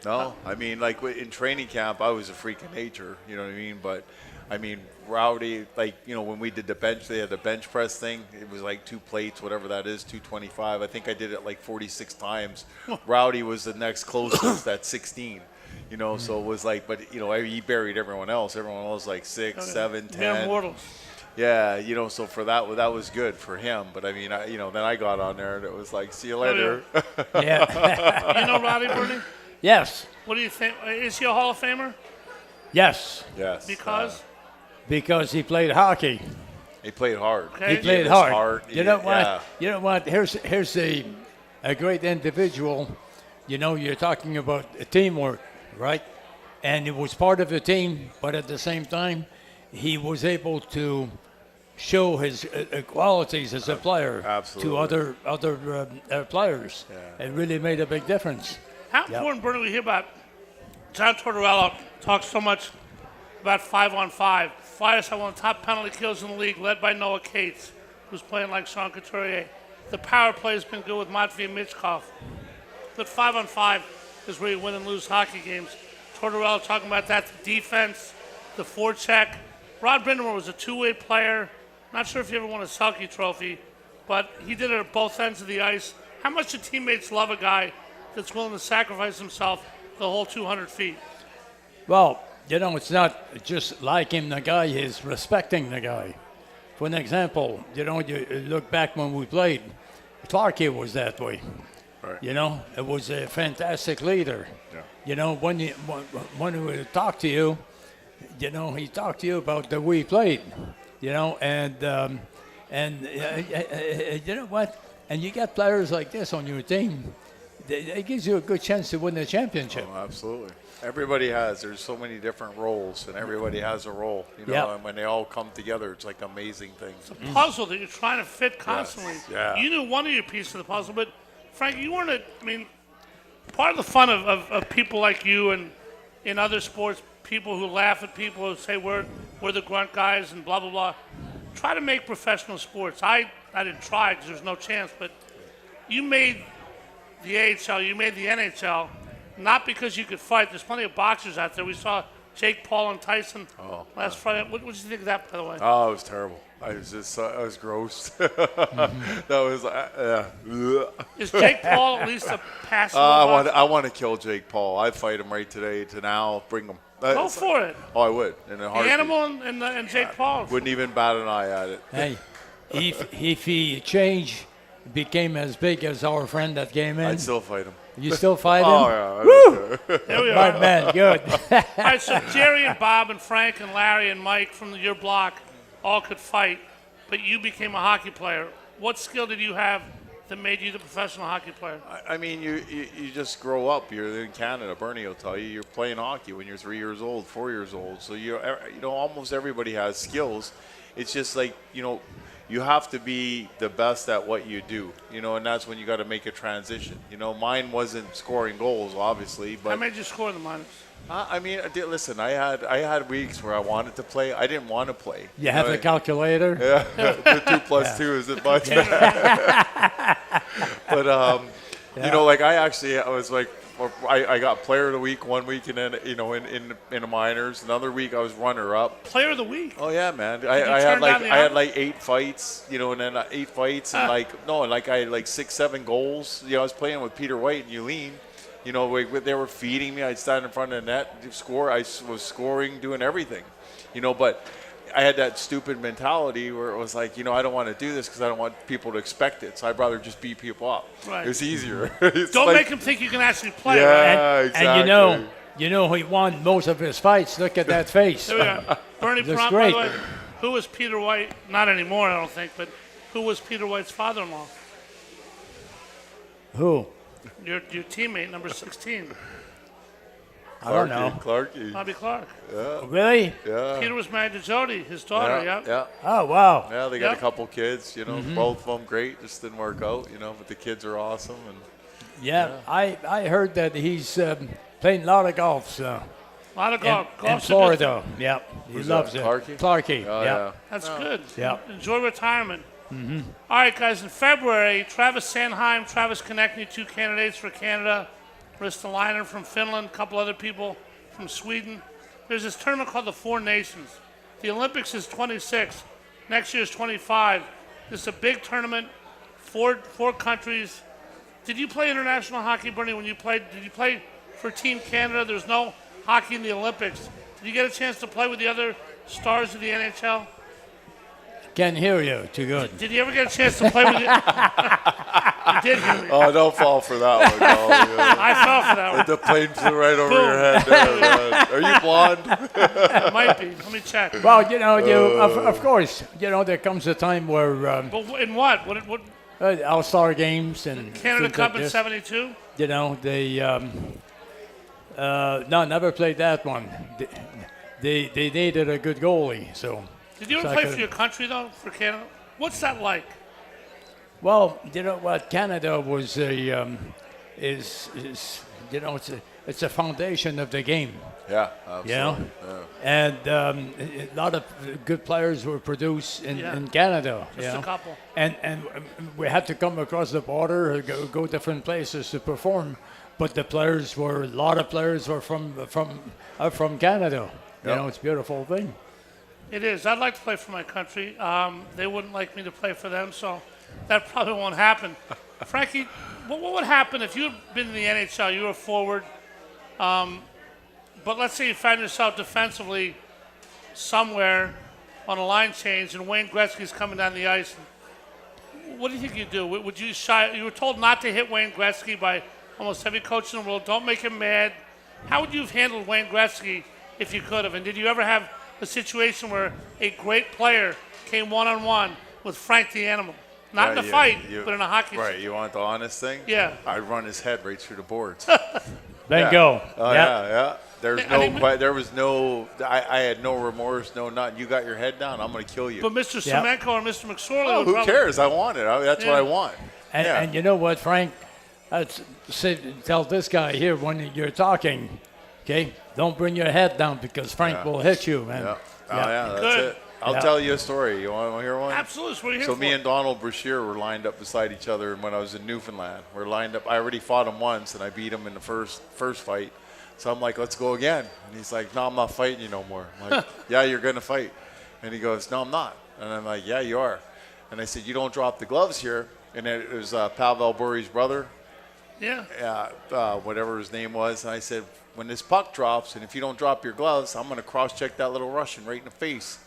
No, I mean, like in training camp, I was a freak of nature. You know what I mean? But I mean, Rowdy, when we did the bench, they had the bench press thing. It was like 2 plates, whatever that is, 225. I think I did it like 46 times. Rowdy was the next closest at 16. So it was like, but he buried everyone else. Everyone else like 6, 7, 10. Mere mortals. Yeah, so for that was good for him. But I mean, then I got on there and it was like, see you later. Yeah. You know Roddy, Bernie? Yes. What do you think? Is he a Hall of Famer? Yes. Yes. Because? Because he played hockey. He played hard. Okay. He played his hard. heart. You know what? Yeah. You know what? Here's a great individual. You're talking about teamwork, right? And he was part of the team, but at the same time, he was able to show his qualities as a player Absolutely. to other players. Yeah. It really made a big difference. How important, Bernie, we hear about John Tortorella talks so much about 5-on-5. Flyers have one of the top penalty kills in the league, led by Noah Cates, who's playing like Sean Couturier. The power play has been good with Matvei Michkov. But 5-on-5 is where you win and lose hockey games. Tortorella talking about that, the defense, the forecheck. Rod Brindamore was a two-way player. Not sure if he ever won a Selke trophy, but he did it at both ends of the ice. How much do teammates love a guy that's willing to sacrifice himself the whole 200 feet? Well, it's not just liking the guy, it's respecting the guy. For an example, you look back when we played, Clarkie was that way. Right. You know, it was a fantastic leader. Yeah. You know, when he would talk to you, you know, he talked to you about the way he played. You know, and you know what? And you got players like this on your team. It gives you a good chance to win the championship. Oh, absolutely. Everybody has. There's so many different roles, and everybody has a role. You know, and when they all come together, it's like an amazing thing. It's a puzzle that you're trying to fit constantly. Yes. Yeah. You knew one of your pieces of the puzzle, but Frank, you weren't. I mean, part of the fun of people like you and in other sports, people who laugh at people who say we're the grunt guys and blah blah blah. Try to make professional sports. I didn't try because there's no chance, but you made the AHL, you made the NHL, not because you could fight. There's plenty of boxers out there. We saw Jake Paul and Tyson last Friday. What did you think of that, by the way? Oh, it was terrible. I was gross. That was, Is Jake Paul at least a passable boxer? I want to kill Jake Paul. I'd fight him right today, to now, bring him. Go for it. Oh, I would. In a The heartbeat. Animal and Jake Paul. Wouldn't even bat an eye at it. Hey, if he changed, became as big as our friend that came in, I'd still fight him. You still fight him? Oh, yeah. Woo! There we My are. man, good. All right, so Jerry and Bob and Frank and Larry and Mike from your block all could fight, but you became a hockey player. What skill did you have that made you the professional hockey player? I mean, you just grow up. You're in Canada. Bernie will tell you, you're playing hockey when you're 3 years old, 4 years old. So you know, almost everybody has skills. It's just like, you know, you have to be the best at what you do, you know, and that's when you got to make a transition. You know, mine wasn't scoring goals, obviously, but I made you score the minors. I mean, listen, I had weeks where I wanted to play. I didn't want to play. You have the calculator? Yeah, the 2 plus 2 isn't much. But you know, like I was like, I got player of the week 1 week, and then, you know, in the minors, another week I was runner up. Player of the week. Oh yeah, man. I had like 8 fights, you know, and then 8 fights, and I had like 6-7 goals. You know, I was playing with Peter White and Yulene. You know, they were feeding me. I'd stand in front of the net, score. I was scoring, doing everything. You know, but I had that stupid mentality where it was like, you know, I don't want to do this because I don't want people to expect it. So I'd rather just beat people up. Right. It was easier. Don't make them think you can actually play. Yeah, right? exactly. And you know, he won most of his fights. Look at that face. There we are. Bernie Looks Prompt, by great. the way, who was Peter White? Not anymore, I don't think, but who was Peter White's father-in-law? Who? Your teammate, number 16. I don't know. Clarky. Bobby Clark. Yeah. Really? Yeah. Peter was married to Jody, his daughter, yeah? Yeah. Oh, wow. Yeah, they got Yep. a couple kids, you know, both of them great. Just didn't work out, you know, but the kids are awesome. And Yeah, I heard that he's playing a lot of golf. So. A lot of golf. In Golf's a good Florida. Yep. He Who's loves that, it. Clarky? Clarky. Oh, yep. yeah. That's good. Yeah. Enjoy retirement. All right, guys, in February, Travis Sanheim, Travis Konechny, 2 candidates for Canada, Ristolainen from Finland, a couple other people from Sweden. There's this tournament called the Four Nations. The Olympics is 26. Next year is 25. This is a big tournament, four countries. Did you play international hockey, Bernie, when you played? Did you play for Team Canada? There's no hockey in the Olympics. Did you get a chance to play with the other stars of the NHL? Can't hear you too good. Did you ever get a chance to play with you? You did hear me. Oh, don't fall for that one. No, yeah. I fell for that one. The plane flew right over Boom. your head. There, man. Are you blonde? It might be. Let me check. Well, you know, of course, you know, there comes a time where But in what? What All-Star games and Canada things Cup like in this, '72? you know, they no, never played that one. They needed a good goalie, so. Did you ever so I play could- for your country though, for Canada? What's that like? Well, you know what, Canada was is you know, it's a foundation of the game. Yeah, absolutely. You know, Yeah. and a lot of good players were produced Yeah. in Canada. Just you a know? couple. And we had to come across the border, or go different places to perform. But a lot of players were from Canada. You Yep. know, it's a beautiful thing. It is. I'd like to play for my country. They wouldn't like me to play for them, so that probably won't happen. Frankie, what would happen if you had been in the NHL? You were forward, but let's say you found yourself defensively somewhere on a line change, and Wayne Gretzky's coming down the ice. what do you think you do? Would you shy? You were told not to hit Wayne Gretzky by almost every coach in the world. Don't make him mad. How would you have handled Wayne Gretzky if you could have? And did you ever have a situation where a great player came one-on-one with Frank the Animal? Not in a fight, but in a hockey Right, situation. you want the honest thing? Yeah. I'd run his head right through the boards. Bingo. Oh, Yep. yeah. I had no remorse, no nothing. You got your head down, I'm going to kill you. But Mr. Semenko or Mr. McSorley Oh, would who probably, cares? I want it. That's what I want. And you know what, Frank? Tell this guy here when you're talking, okay? Don't bring your head down because Frank will hit you, man. Yeah. Oh, yeah, that's Good. it. I'll tell you a story. You want to hear one? Absolutely. That's what you're here So for. me and Donald Brashear were lined up beside each other when I was in Newfoundland. We're lined up. I already fought him once, and I beat him in the first fight. So I'm like, let's go again. And he's like, no, I'm not fighting you no more. I'm like, yeah, you're going to fight. And he goes, no, I'm not. And I'm like, yeah, you are. And I said, you don't drop the gloves here. And it was Pavel Bury's brother. Yeah. Whatever his name was. And I said, when this puck drops, and if you don't drop your gloves, I'm going to cross-check that little Russian right in the face.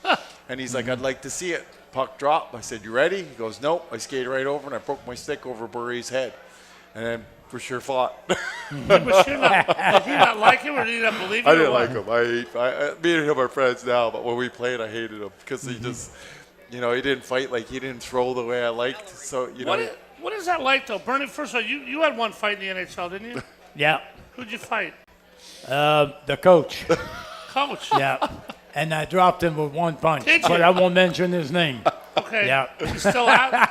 And he's like, I'd like to see it. Puck drop. I said, you ready? He goes, nope. I skated right over, and I broke my stick over Bury's head. And then for sure fought. Did he not like him or did he not believe him? I didn't like him. Me and him are friends now, but when we played, I hated him because he just, he didn't fight like he didn't throw the way I liked. So, What is that like, though? Bernie, first of all, you had one fight in the NHL, didn't you? Yeah. Who'd you fight? The coach. Coach. Yeah. And I dropped him with one punch. Did you? But I won't mention his name. Okay. Yeah. He's still out?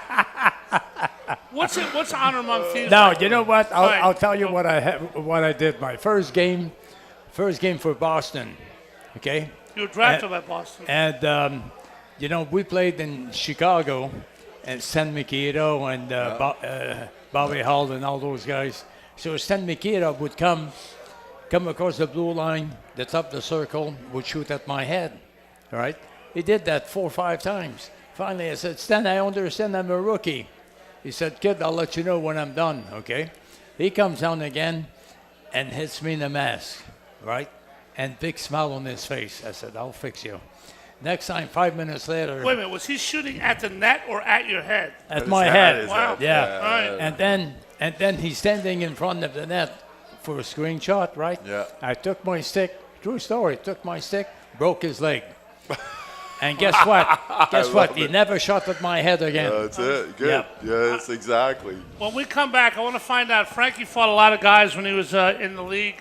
What's honor among thieves? No, like? you know what? All right. I'll tell you what I did. My first game for Boston. Okay. You were drafted by Boston. And we played in Chicago, and Stan Mikito and Bobby Hull and all those guys. So Stan Mikito would come across the blue line, the top of the circle, would shoot at my head. All right. He did that 4 or 5 times. Finally, I said, Stan, I understand I'm a rookie. He said, kid, I'll let you know when I'm done, okay? He comes down again and hits me in the mask, right? And big smile on his face. I said, I'll fix you. Next time, 5 minutes later. Wait a minute, was he shooting at the net or at your head? At my head. Wow. Yeah. All right. And then he's standing in front of the net for a screenshot, right? Yeah. I took my stick, true story, broke his leg. And guess what? He never shot at my head again. That's it. Good. Yep. Yes, exactly. When we come back, I want to find out. Frankie fought a lot of guys when he was in the league.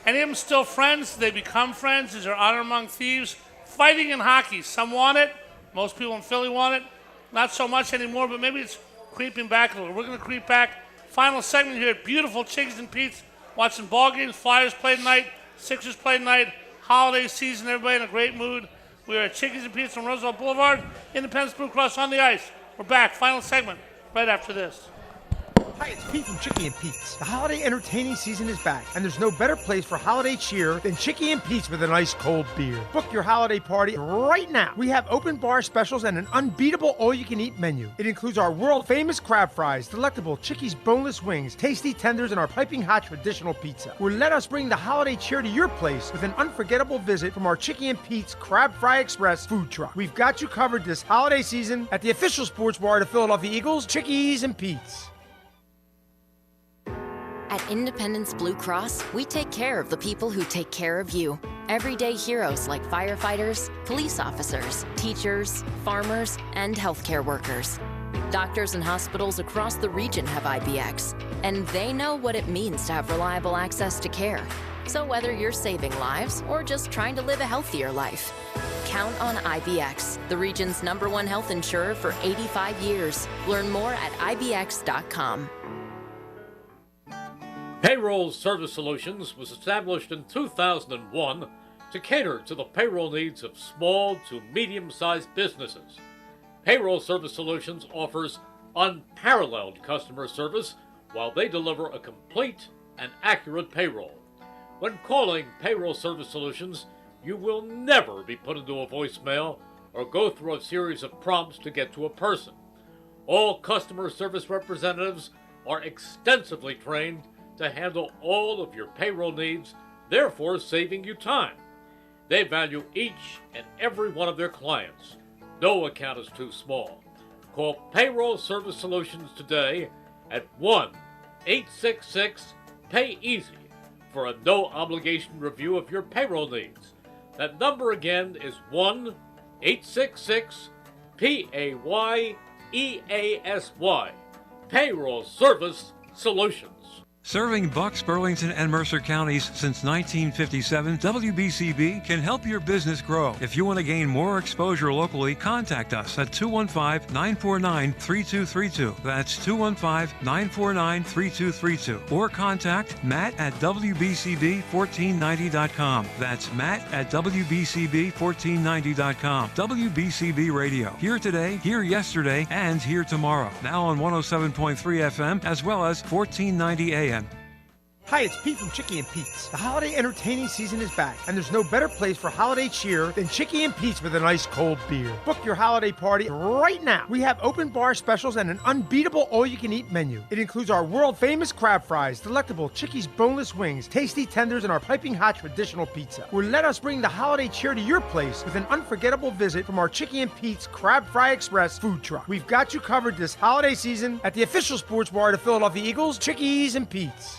Any of them still friends? Did they become friends? Is there honor among thieves? Fighting in hockey. Some want it. Most people in Philly want it. Not so much anymore, but maybe it's creeping back a little. We're going to creep back. Final segment here at beautiful Chickies and Pete's. Watching ball games. Flyers play tonight. Sixers play tonight. Holiday season. Everybody in a great mood. We are at Chickies and Pete's on Roosevelt Boulevard. Independence Blue Cross on the ice. We're back. Final segment right after this. Hi, it's Pete from Chickie and Pete's. The holiday entertaining season is back, and there's no better place for holiday cheer than Chickie and Pete's with a nice cold beer. Book your holiday party right now. We have open bar specials and an unbeatable all-you-can-eat menu. It includes our world-famous crab fries, delectable Chickie's boneless wings, tasty tenders, and our piping hot traditional pizza. Or let us bring the holiday cheer to your place with an unforgettable visit from our Chickie and Pete's Crab Fry Express food truck. We've got you covered this holiday season at the official sports bar of the Philadelphia Eagles, Chickies and Pete's. At Independence Blue Cross, we take care of the people who take care of you. Everyday heroes like firefighters, police officers, teachers, farmers, and healthcare workers. Doctors and hospitals across the region have IBX, and they know what it means to have reliable access to care. So whether you're saving lives or just trying to live a healthier life, count on IBX, the region's #1 health insurer for 85 years. Learn more at IBX.com. Payroll Service Solutions was established in 2001 to cater to the payroll needs of small to medium-sized businesses. Payroll Service Solutions offers unparalleled customer service while they deliver a complete and accurate payroll. When calling Payroll Service Solutions, you will never be put into a voicemail or go through a series of prompts to get to a person. All customer service representatives are extensively trained to handle all of your payroll needs, therefore saving you time. They value each and every one of their clients. No account is too small. Call Payroll Service Solutions today at 1-866-PAY-EASY for a no-obligation review of your payroll needs. That number again is 1-866-PAYEASY. Payroll Service Solutions. Serving Bucks, Burlington, and Mercer counties since 1957, WBCB can help your business grow. If you want to gain more exposure locally, contact us at 215-949-3232. That's 215-949-3232. Or contact Matt at WBCB1490.com. That's Matt at WBCB1490.com. WBCB Radio. Here today, here yesterday, and here tomorrow. Now on 107.3 FM as well as 1490 AM. Hi, it's Pete from Chicky and Pete's. The holiday entertaining season is back, and there's no better place for holiday cheer than Chicky and Pete's with a nice cold beer. Book your holiday party right now. We have open bar specials and an unbeatable all-you-can-eat menu. It includes our world-famous crab fries, delectable Chicky's boneless wings, tasty tenders, and our piping hot traditional pizza. Or let us bring the holiday cheer to your place with an unforgettable visit from our Chicky and Pete's Crab Fry Express food truck. We've got you covered this holiday season at the official sports bar of the Philadelphia Eagles, Chickies and Pete's.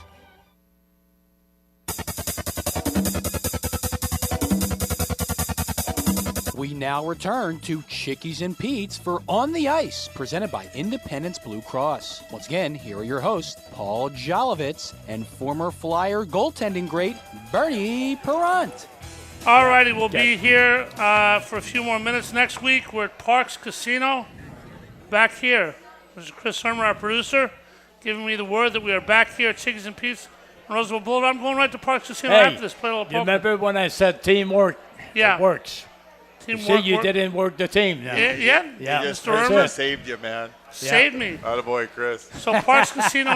We now return to Chickies and Pete's for On the Ice, presented by Independence Blue Cross. Once again, here are your hosts, Paul Jolovitz and former Flyer goaltending great Bernie Perrant. All righty, we'll be here for a few more minutes. Next week, we're at Parks Casino. Back here. This is Chris Hermer, our producer, giving me the word that we are back here at Chickies and Pete's on Roosevelt Boulevard. I'm going right to Parks Casino after this. Play a little poker. You remember when I said teamwork? Yeah. It works. Teamwork, you didn't work the team now. Yeah. Mr. Herman saved you, man. Saved me. Attaboy, Chris. So Parks Casino,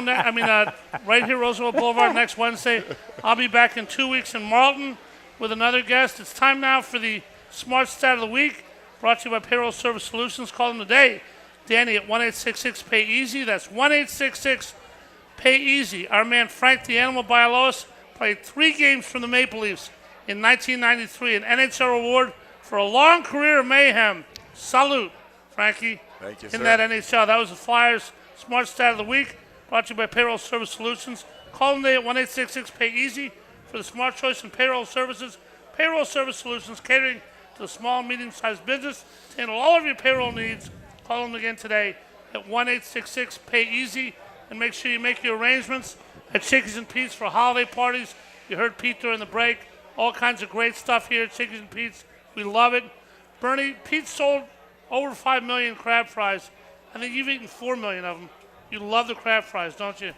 right here, Roosevelt Boulevard, next Wednesday. I'll be back in 2 weeks in Marlton with another guest. It's time now for the Smart Stat of the Week, brought to you by Payroll Service Solutions. Call them today, Danny, at 1-866-PAY-EASY. That's 1-866-PAY-EASY. Our man Frank the Animal Bialowas played 3 games from the Maple Leafs in 1993, an NHL award for a long career of mayhem. Salute, Frankie. Thank you, in sir. that NHL. That was the Flyers Smart Stat of the Week, brought to you by Payroll Service Solutions. Call them today at 1-866-PAY-EASY for the smart choice in payroll services. Payroll Service Solutions, catering to the small and medium-sized business to handle all of your payroll needs. Call them again today at 1-866-PAY-EASY, and make sure you make your arrangements at Chickies and Pete's for holiday parties. You heard Pete during the break. All kinds of great stuff here at Chickies and Pete's. We love it. Bernie, Pete sold over 5 million crab fries. I think you've eaten 4 million of them. You love the crab fries, don't you?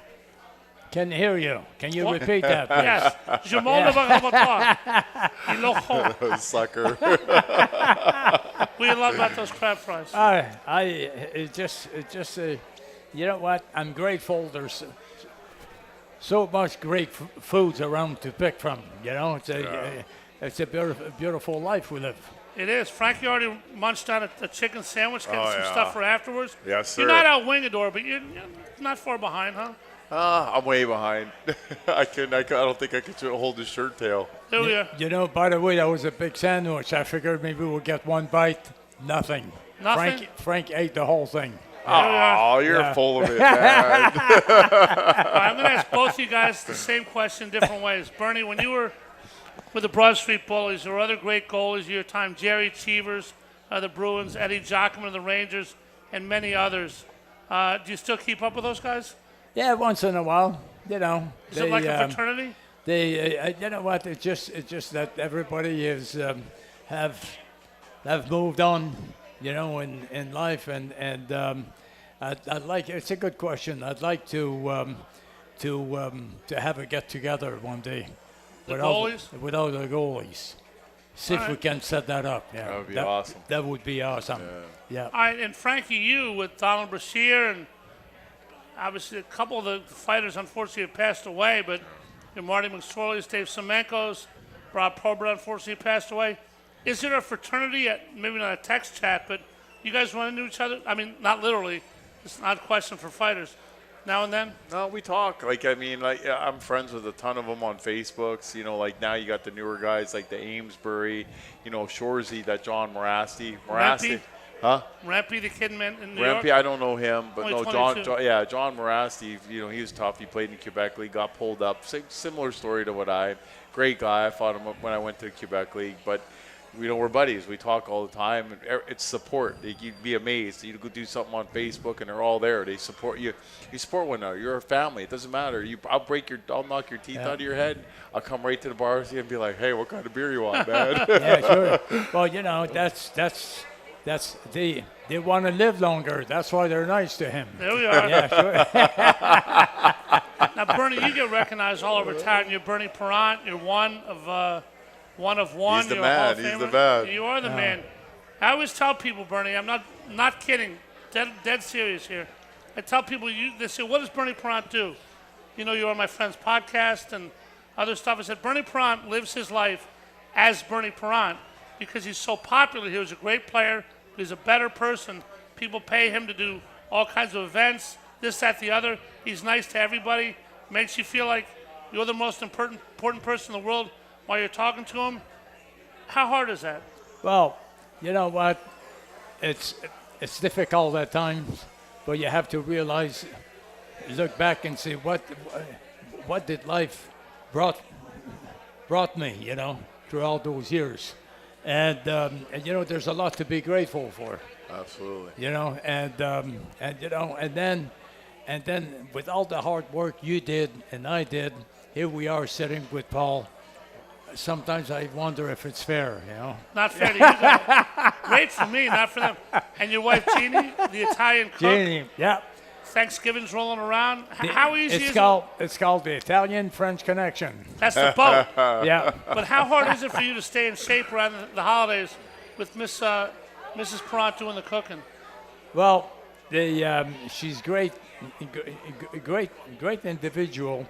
Can hear you. Can you repeat that, please? Yes. Je m'en Those sucker. What do you love about those crab fries? You know what? I'm grateful. There's so much great foods around to pick from. You know, it's a beautiful life we live. It is. Frankie already munched on a chicken sandwich, getting some stuff for afterwards. Yes, sir. You're not out Wingador, but you're not far behind, huh? I'm way behind. I don't think I could hold the shirt tail. There we are. You know, by the way, that was a big sandwich. I figured maybe we'll get one bite. Nothing. Nothing? Frank ate the whole thing. Oh, you're full of it, man. All right, I'm going to ask both you guys the same question different ways. Bernie, when you were with the Broad Street Bullies, there were other great goalies of your time, Jerry Cheevers, the Bruins, Eddie Jockman of the Rangers, and many others. Do you still keep up with those guys? Yeah, once in a while, you know. Is it like a fraternity? You know what? It's just that everybody is have moved on, you know, in life, and I'd like. It's a good question. I'd like to have a get together one day. Without the goalies. See if we can set that up. Yeah. That would be awesome. That would be awesome. Yeah. All right, and Frankie, you with Donald Brashear, and obviously a couple of the fighters unfortunately have passed away, but Marty McSorley's, Dave Semenko's, Rob Probert unfortunately passed away. Is there a fraternity, maybe not a text chat, but you guys run into each other? I mean, not literally. It's an odd question for fighters. Now and then? No, we talk. I'm friends with a ton of them on Facebooks. You know, like now you got the newer guys like the Amesbury, you know, Shorzy, that John Morasti. Huh? Rampy, the kid in New York? Rampy, I don't know him, but Only no, 22. John Morasti, he was tough. He played in the Quebec League, got pulled up. Similar story to what great guy. I fought him when I went to the Quebec League, but we're buddies. We talk all the time. It's support. You'd be amazed. You go do something on Facebook, and they're all there. They support you. You support one another. You're a family. It doesn't matter. I'll knock your teeth out of your head. I'll come right to the bar with you and be like, "Hey, what kind of beer you want, man?" Yeah, sure. Well, that's they want to live longer. That's why they're nice to him. There we are. Yeah, sure. Now, Bernie, you get recognized all over town. You're Bernie Parent. You're one of one. He's the You're man. a Hall of He's Famer. the man. You are the man. I always tell people, Bernie, I'm not kidding, dead serious here. I tell people, they say, what does Bernie Parent do? You're on my friend's podcast and other stuff. I said, Bernie Parent lives his life as Bernie Parent because he's so popular. He was a great player. He's a better person. People pay him to do all kinds of events, this, that, the other. He's nice to everybody. Makes you feel like you're the most important person in the world while you're talking to him. How hard is that? Well, you know what? It's difficult at times, but you have to realize, look back and see what did life brought me, through all those years. And there's a lot to be grateful for. Absolutely. And then with all the hard work you did and I did, here we are sitting with Paul. Sometimes I wonder if it's fair, Not fair to you guys. Great for me, not for them. And your wife, Jeannie, the Italian cook. Jeannie, yeah. Thanksgiving's rolling around. How easy is It's called the Italian-French connection. That's the boat. Yeah. But how hard is it for you to stay in shape around the holidays with Mrs. Parent doing the cooking? Well, she's great individual,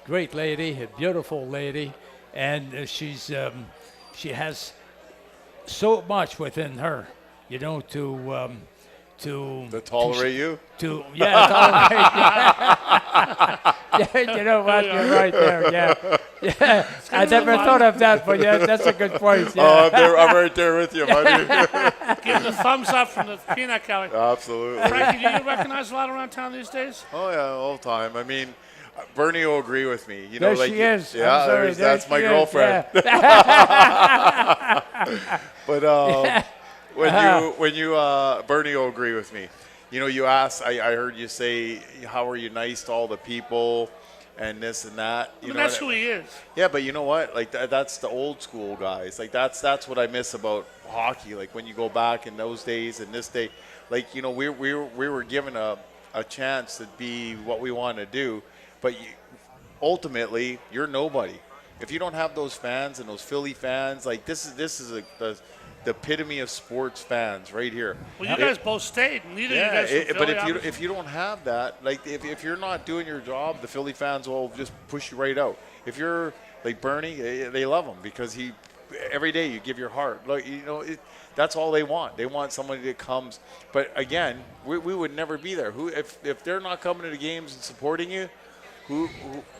great lady, a beautiful lady, and she has so much within her, to tolerate you? Tolerate. Yeah, you know what? You're right there. Yeah. I never thought of that, but yeah, that's a good point. Yeah. Oh, I'm right there with you, buddy. Give the thumbs up from the peanut gallery. Absolutely. Frankie, do you recognize a lot around town these days? Oh yeah, all the time. I mean, Bernie will agree with me. There she is. Yeah, that's my girlfriend. Yeah. But when you Bernie will agree with me. You asked. I heard you say, "How are you nice to all the people?" And this and that. That's who he is. Yeah, but you know what? Like that's the old school guys. Like that's what I miss about hockey. Like when you go back in those days and this day, like we were given a chance to be what we want to do, but ultimately you're nobody if you don't have those fans and those Philly fans. Like this is the epitome of sports fans right here. Well, you guys both stayed. Neither yeah, of you guys from but Philly, if you don't have that, like if you're not doing your job, the Philly fans will just push you right out. If you're like Bernie, they love him because every day you give your heart. Like that's all they want. They want somebody that comes. But again, we would never be there. If they're not coming to the games and supporting you,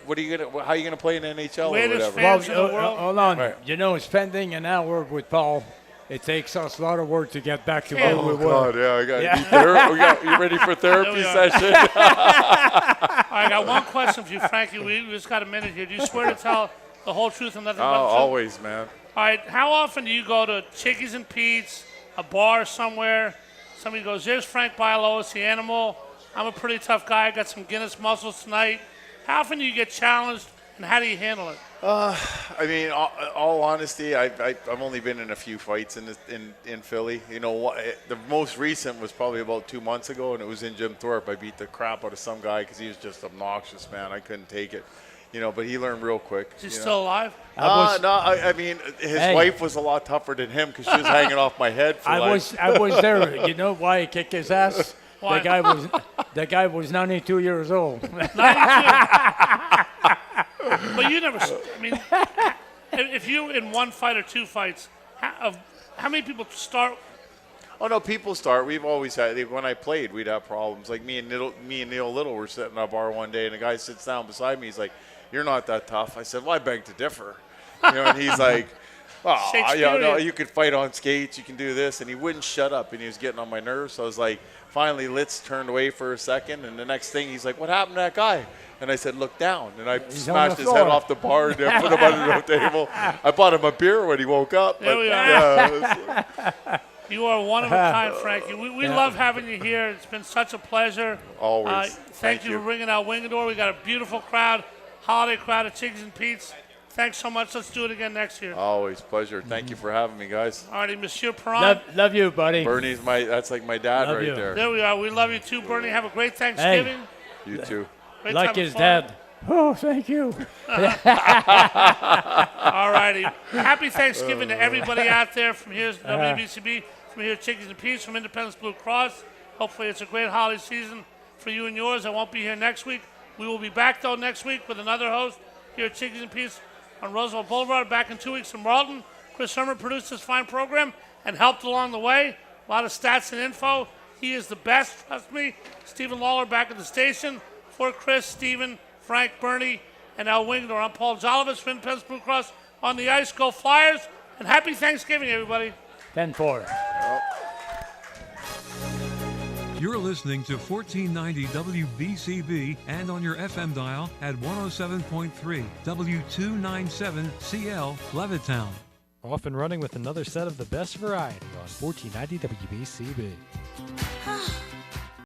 what are you gonna? How are you gonna play in the NHL or whatever? Well, in the world. Hold on. Right. Spending an hour with Paul. It takes us a lot of work to get back to where we were. God, yeah, you ready for therapy session? I got one question for you, Frankie. We just got a minute here. Do you swear to tell the whole truth and nothing but the truth? Always, man. All right. How often do you go to Chickies and Pete's, a bar somewhere? Somebody goes, "There's Frank Bialowas, the animal. I'm a pretty tough guy. I got some Guinness muscles tonight." How often do you get challenged, and how do you handle it? I mean, all honesty, I've only been in a few fights in Philly. The most recent was probably about 2 months ago, and it was in Jim Thorpe. I beat the crap out of some guy because he was just obnoxious, man. I couldn't take it. But he learned real quick. Is he still alive? I mean, his wife was a lot tougher than him because she was hanging off my head for life. I was there. You know why he kicked his ass? Why? The guy was 92 years old. 92. But you never. I mean, if you in one fight or two fights, how many people start? Oh no, people start. We've always had. When I played, we'd have problems. Like me and Neil Little were sitting at a bar one day, and a guy sits down beside me. He's like, "You're not that tough." I said, "Well, I beg to differ." And he's like, Oh, Shakespearean. no, you could fight on skates, you can do this, and he wouldn't shut up, and he was getting on my nerves. So I was like, finally, Litz turned away for a second, and the next thing he's like, what happened to that guy? And I said, look down. And I smashed his head off the bar and I put him under the table. I bought him a beer when he woke up. There we are. You are one of a kind, Frankie. We love having you here. It's been such a pleasure. Always. Thank you for bringing out Wingador. We got a beautiful crowd, holiday crowd at Chickies and Pete's. Thanks so much. Let's do it again next year. Always pleasure. Thank you for having me, guys. All righty, Monsieur Perron. Love you, buddy. Bernie's that's like my dad Love right you. there. There we are. We love you too, Bernie. Have a great Thanksgiving. You too. Great Like time of his fun. dad. Oh, thank you. All righty. Happy Thanksgiving to everybody out there from here, WBCB, from here, Chickies and Pete's, from Independence Blue Cross. Hopefully it's a great holiday season for you and yours. I won't be here next week. We will be back, though, next week with another host here at Chickies and Pete's on Roosevelt Boulevard. Back in 2 weeks from Marlton. Chris Herman produced this fine program and helped along the way. A lot of stats and info. He is the best, trust me. Stephen Lawler back at the station. For Chris, Stephen, Frank, Bernie, and Al Wingador. I'm Paul Jolovitz from Independence Blue Cross on the ice. Go Flyers, and happy Thanksgiving, everybody. 10-4. You're listening to 1490 WBCB and on your FM dial at 107.3 W297CL Levittown. Off and running with another set of the best variety on 1490 WBCB.